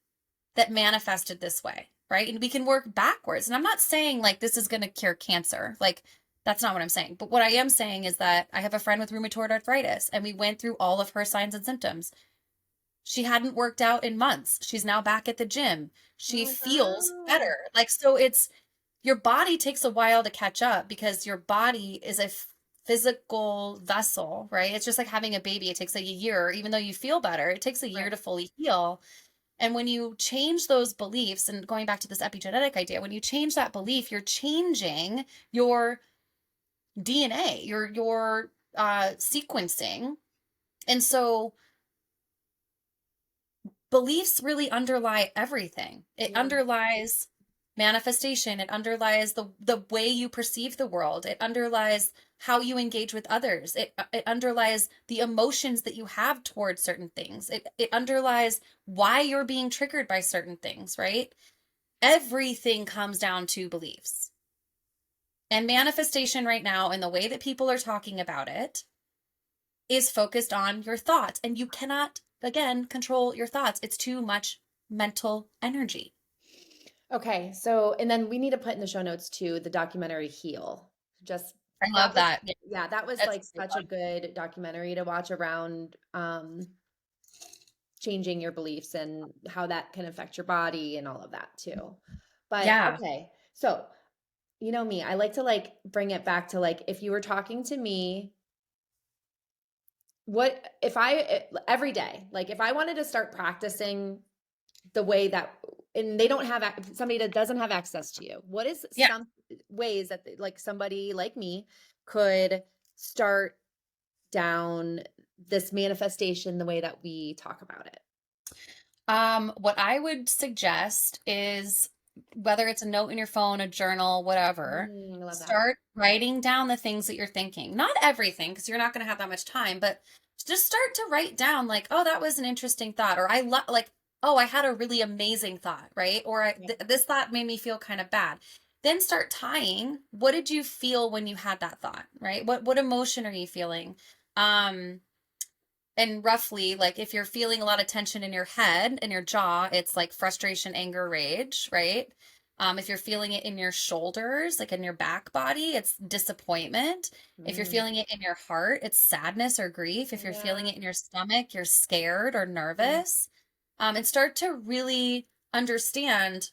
that manifested this way, right? And we can work backwards. And I'm not saying like this is going to cure cancer. Like, that's not what I'm saying. But what I am saying is that I have a friend with rheumatoid arthritis, and we went through all of her signs and symptoms. She hadn't worked out in months. She's now back at the gym. She Oh, feels wow. better. Like, so it's your body takes a while to catch up because your body is a physical vessel, right? It's just like having a baby. It takes like a year, even though you feel better, it takes a year Right. to fully heal. And when you change those beliefs, and going back to this epigenetic idea, when you change that belief, you're changing your DNA, your sequencing. And so beliefs really underlie everything. It Yeah. underlies manifestation. It underlies the way you perceive the world. It underlies how you engage with others. It underlies the emotions that you have towards certain things. It underlies why you're being triggered by certain things, right? Everything comes down to beliefs. And manifestation right now, and the way that people are talking about it, is focused on your thoughts. And you cannot, again, control your thoughts. It's too much mental energy. Okay. So, and then we need to put in the show notes too the documentary Heal. Just I that love was, that. Yeah, yeah, that was that's like a great such a one. good documentary to watch around changing your beliefs and how that can affect your body and all of that too. But Yeah. okay. So, you know me, I like to like bring it back to like if you were talking to me, what if every day, like if I wanted to start practicing the way that, and they don't have somebody that doesn't have access to you, what is Yeah. some ways that like somebody like me could start down this manifestation the way that we talk about it? What I would suggest is, whether it's a note in your phone, a journal, whatever, I love that. start writing down the things that you're thinking. Not everything, because you're not going to have that much time, but just start to write down like, oh, that was an interesting thought, or like, oh, I had a really amazing thought, right? Or Yeah. this thought made me feel kind of bad. Then start tying, what did you feel when you had that thought, right? What emotion are you feeling? Um, and roughly, like, if you're feeling a lot of tension in your head and your jaw, it's like frustration, anger, rage, right? If you're feeling it in your shoulders, like in your back body, it's disappointment. If you're Mm, feeling it in your heart, it's sadness or grief. If you're feeling yeah. it in your stomach, you're scared or Mm, nervous. And start to really understand,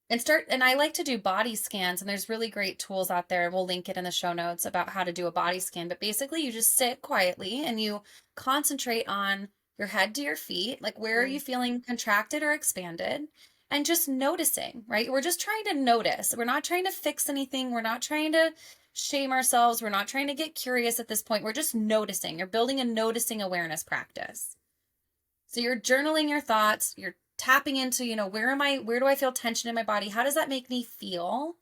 and I like to do body scans, and there's really great tools out there. We'll link it in the show notes about how to do a body scan. But basically, you just sit quietly and you concentrate on your head to your feet. Like, where are yeah. you feeling contracted or expanded? And just noticing, right? We're just trying to notice. We're not trying to fix anything. We're not trying to shame ourselves. We're not trying to get curious at this point. We're just noticing. You're building a noticing awareness practice. So you're journaling your thoughts, you're tapping into, where do I feel tension in my body? How does that make me feel?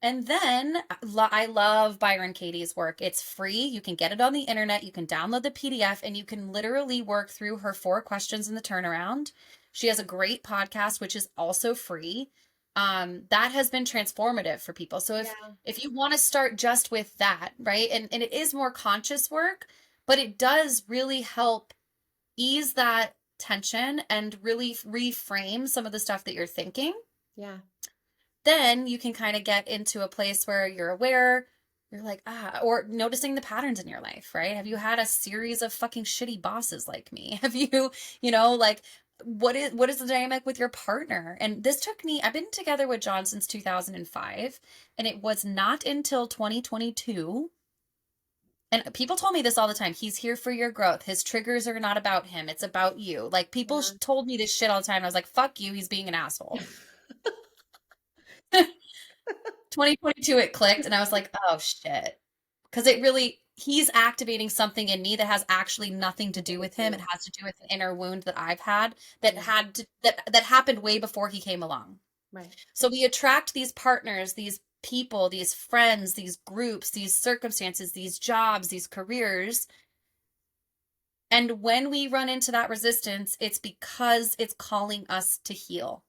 And then I love Byron Katie's work. It's free. You can get it on the internet. You can download the PDF, and you can literally work through her 4 questions in the turnaround. She has a great podcast, which is also free. That has been transformative for people. So Yeah. if you want to start just with that, right? And it is more conscious work, but it does really help ease that tension and really reframe some of the stuff that you're thinking. Yeah. Then you can kind of get into a place where you're aware, you're like, or noticing the patterns in your life, right? Have you had a series of fucking shitty bosses like me? Have you, like, what is the dynamic with your partner? And this took me, I've been together with John since 2005, and it was not until 2022. And people told me this all the time. He's here for your growth. His triggers are not about him. It's about you. Like, people Yeah. told me this shit all the time. I was like, fuck you. He's being an asshole. 2022, it clicked. And I was like, oh shit. Because he's activating something in me that has actually nothing to do Nothing with to him. do It with. has to do with an inner wound that I've had Yeah. that happened way before he came along. Right. So we attract these partners, these people, these friends, these groups, these circumstances, these jobs, these careers. And when we run into that resistance, it's because it's calling us to heal.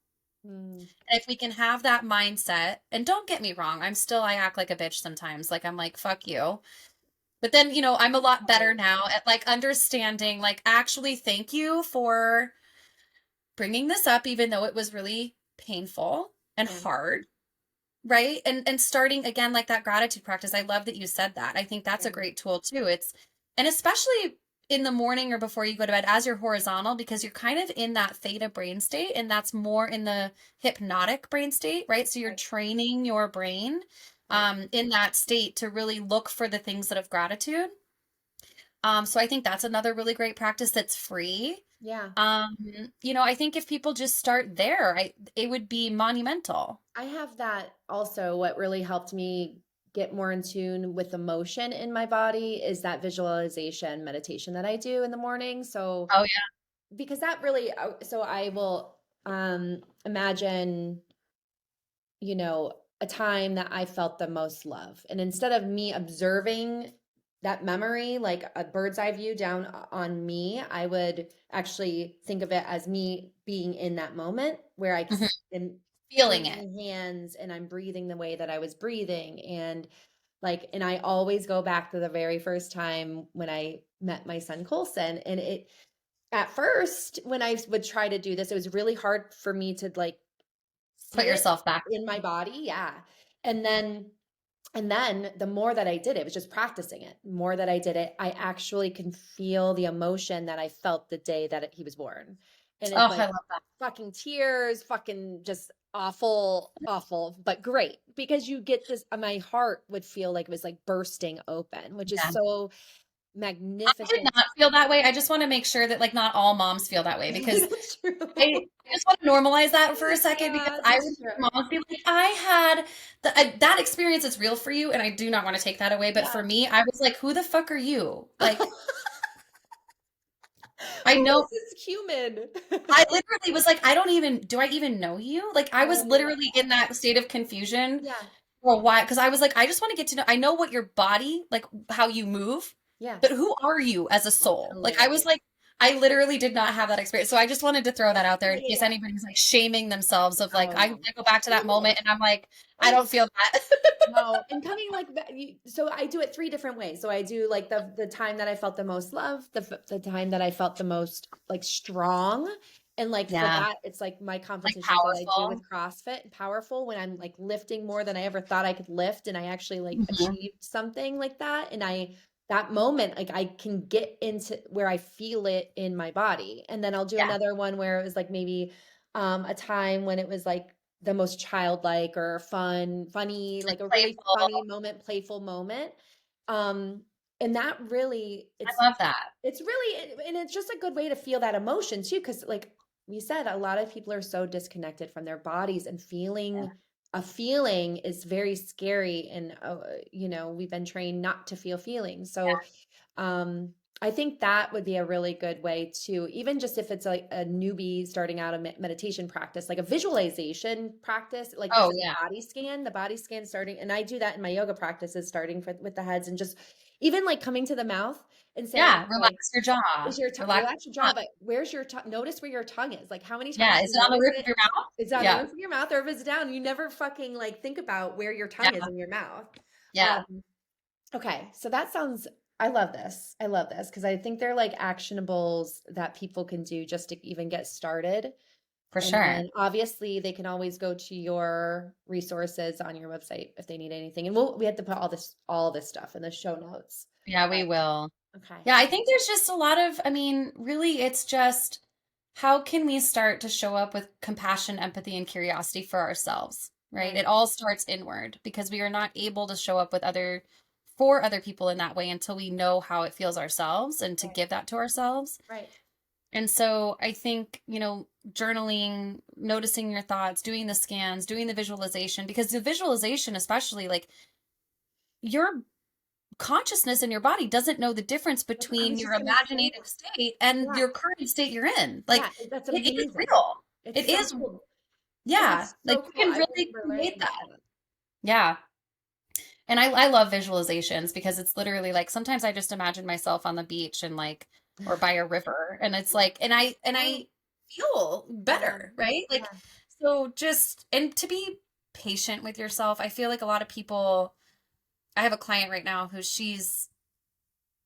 Mm, And if we can have that mindset, and don't get me wrong, I act like a bitch sometimes. Like, I'm like, fuck you. But then, I'm a lot better right. now at like understanding, like, actually, thank you for bringing this up, even though it was really painful and Yeah. hard. Right. And starting again, like that gratitude practice. I love that you said that. I think that's Yeah. a great tool too. And especially in the morning or before you go to bed as you're horizontal, because you're kind of in that theta brain state, and that's more in the hypnotic brain state, right? So you're Right. training your brain Right. in that state to really look for the things that of gratitude. So I think that's another really great practice that's free. Yeah. Um, I think if people just start there, it would be monumental. I have that also. What really helped me get more in tune with emotion in my body is that visualization meditation that I do in the morning. So, Oh yeah. because that really, so I will imagine, a time that I felt the most love. And instead of me observing that memory, like a bird's eye view down on me, I would actually think of it as me being in that moment where Mhm. am Feeling it. holding hands and I'm breathing the way that I was breathing. And I always go back to the very first time when I met my son Colson. And at first, when I would try to do this, it was really hard for me to like Put see it yourself back. in my body. Yeah. And then the more that I did it, was just practicing it. The more that I did it, I actually can feel the emotion that I felt the day that he was born. And it's Oh, I like love that. fucking tears, fucking just awful, awful, but great because you get this. My heart would feel like it was like bursting open, which is Yeah. so I did magnificent. not feel that way. I just want to make sure that like not all moms feel that way, because That's true. I just want to normalize that for a second, because Yeah, I would that's hear true. moms be like, I had that experience is real for you, and I do not want to take that away. But Yeah. for me, I was like, who the fuck are you? Like, I Who know is this human? I literally was like, do I even know you? Like, I was Oh, I love literally that. in that state of confusion Yeah. for a while, because I was like, I just want to get to know, I know what your body, like how you move, Yeah. but who are you as a I soul? totally Like, I was relate. like, I literally did not have that experience. So I just wanted to throw that out there Yeah, in yeah, case yeah. anybody's like shaming themselves of like, Oh I no. go back to No, that no. moment and I'm like, I Oh don't feel that. no. And coming like that, so I do it three different ways. So I do like the time that I felt the most love, the time that I felt the most like strong. And like for Yeah, that, it's like my like competitions that I do with powerful. CrossFit and powerful when I'm like lifting more than I ever thought I could lift and I actually like Mhm. achieved something like that. And that moment, like I can get into where I feel it in my body. And then I'll do Yeah, another one where it was like maybe a time when it was like the most childlike or funny, like like a really funny playful. moment, playful moment. Um, and that really, I love that. it's really, and it's just a good way to feel that emotion too. Cause like we said, a lot of people are so disconnected from their bodies and Yeah, feeling a feeling is very scary. And, we've been trained not to feel feelings. So, yeah. um, I think that would be a really good way to, even just if it's like a newbie starting out a meditation practice, like a visualization practice, like you Oh said, yeah. the body scan starting, and I do that in my yoga practices, starting with the heads and just even like coming to the mouth and saying, Yeah, like, relax your jaw. is your tongue, Relax relax your your tongue. jaw, but where's your tongue? Notice where your tongue is. Like, how many times Yeah, do is you it on the notice roof of it? your mouth? It's on the Yeah, roof of your mouth, or if it's down, you never fucking like think about where your tongue is yeah, in your mouth. yeah, Um, Okay, so that sounds, I love this. I love this because I think they're like actionables that people can do just to even get started. for And sure. then obviously they can always go to your resources on your website if they need anything. And we have to put all this stuff in the show notes. Yeah, But we will. okay. Yeah, I think there's just a lot of, I mean, really, it's just how can we start to show up with compassion, empathy, and curiosity for ourselves, right? Right. It all starts inward, because we are not able to show up for other people in that way until we know how it feels ourselves and to Right. give that to ourselves. Right. And so I think, journaling, noticing your thoughts, doing the scans, doing the visualization, because the visualization, especially, like, your consciousness in your body doesn't know the difference I between was your just gonna say imaginative that. state and Yeah. your current state you're in. Yeah. Like, That's it is amazing. real. It's It so is, cool. yeah. It's Like, so you cool. can I really remember create learning that. about that. Yeah. And I love visualizations, because it's literally like sometimes I just imagine myself on the beach and like, or by a river, and it's like, and I feel Yeah. better, right? Like, Yeah. so just, and to be patient with yourself. I feel like a lot of people, I have a client right now who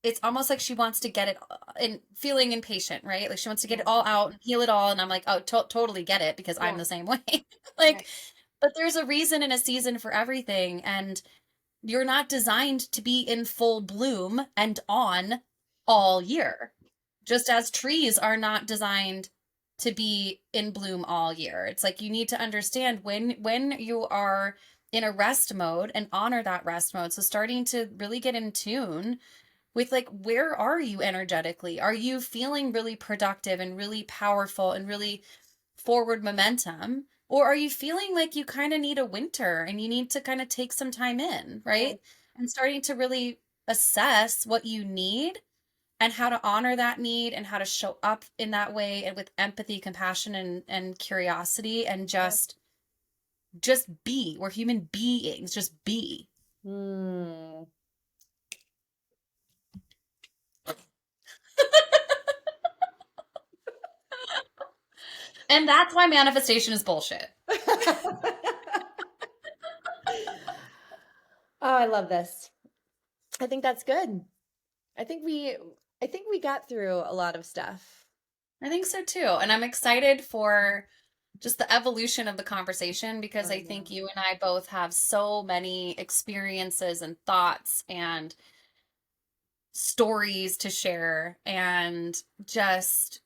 it's almost like she wants to get it and feeling impatient, right? Like she wants to get Yeah. it all out and heal it all. And I'm like, oh, totally get it, because I'm Yeah. the same way. Right. Like, but there's a reason and a season for everything. And you're not designed to be in full bloom and on all year, just as trees are not designed to be in bloom all year. It's like you need to understand when you are in a rest mode and honor that rest mode. So starting to really get in tune with like, where are you energetically? Are you feeling really productive and really powerful and really forward momentum? Or are you feeling like you kind of need a winter and you need to kind of take some time in, right? And starting to really assess what you need and how to honor that need and how to show up in that way and with empathy, compassion, and curiosity, and just be. We're human beings, just be. Mm. And that's why manifestation is bullshit. Oh, I love this. I think that's good. I think we got through a lot of stuff. I think so too. And I'm excited for just the evolution of the conversation because I think you and I both have so many experiences and thoughts and stories to share. And just,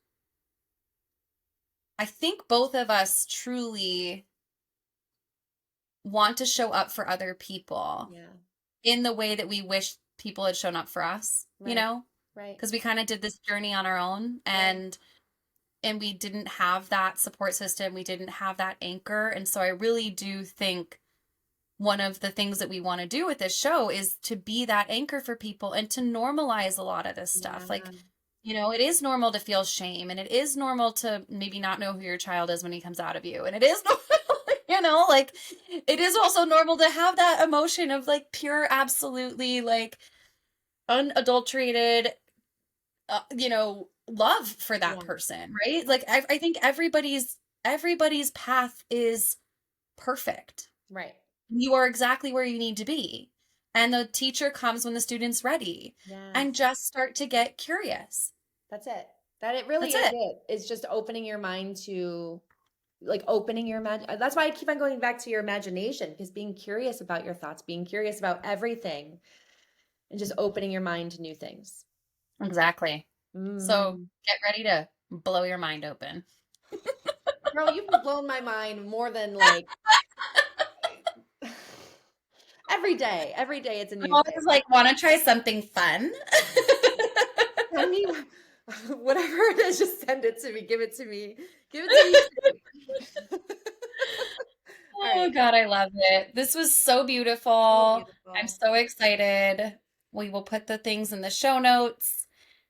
I think both of us truly want to show up for other people in the way that we wish people had shown up for us, you know? Right. Because we kind of did this journey on our own and we didn't have that support system. We didn't have that anchor. And so I really do think one of the things that we want to do with this show is to be that anchor for people and to normalize a lot of this stuff. Like, you know, it is normal to feel shame and it is normal to maybe not know who your child is when he comes out of you. And it is normal, you know, like it is also normal to have that emotion of like pure, absolutely like unadulterated, you know, love for that person, right? Like I think everybody's path is perfect. Right. You are exactly where you need to be. And the teacher comes when the student's ready. And just start to get curious. That's it. That it really is it. It's just opening your mind to like opening your that's why I keep on going back to your imagination, because being curious about your thoughts, being curious about everything, and just opening your mind to new things. Exactly. So get ready to blow your mind open. Girl, you've blown my mind more than like every day. Every day it's a new thing. Like, want to try something fun? Send me whatever it is, just send it to me. Give it to me. Give it to me. Oh God, I love it. This was so beautiful. I'm so excited. We will put the things in the show notes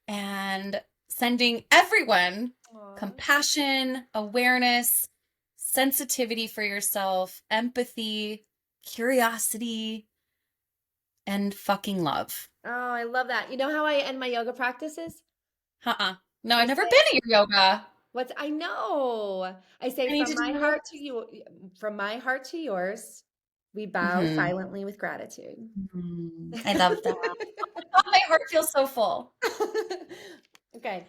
and sending everyone compassion, awareness, sensitivity for yourself, empathy, curiosity, and fucking love. Oh, I love that. You know how I end my yoga practices? No, I've never been to your yoga. I know. I say from my heart to you, from my heart to yours, we bow silently with gratitude. I love that. Oh, my heart feels so full. Okay.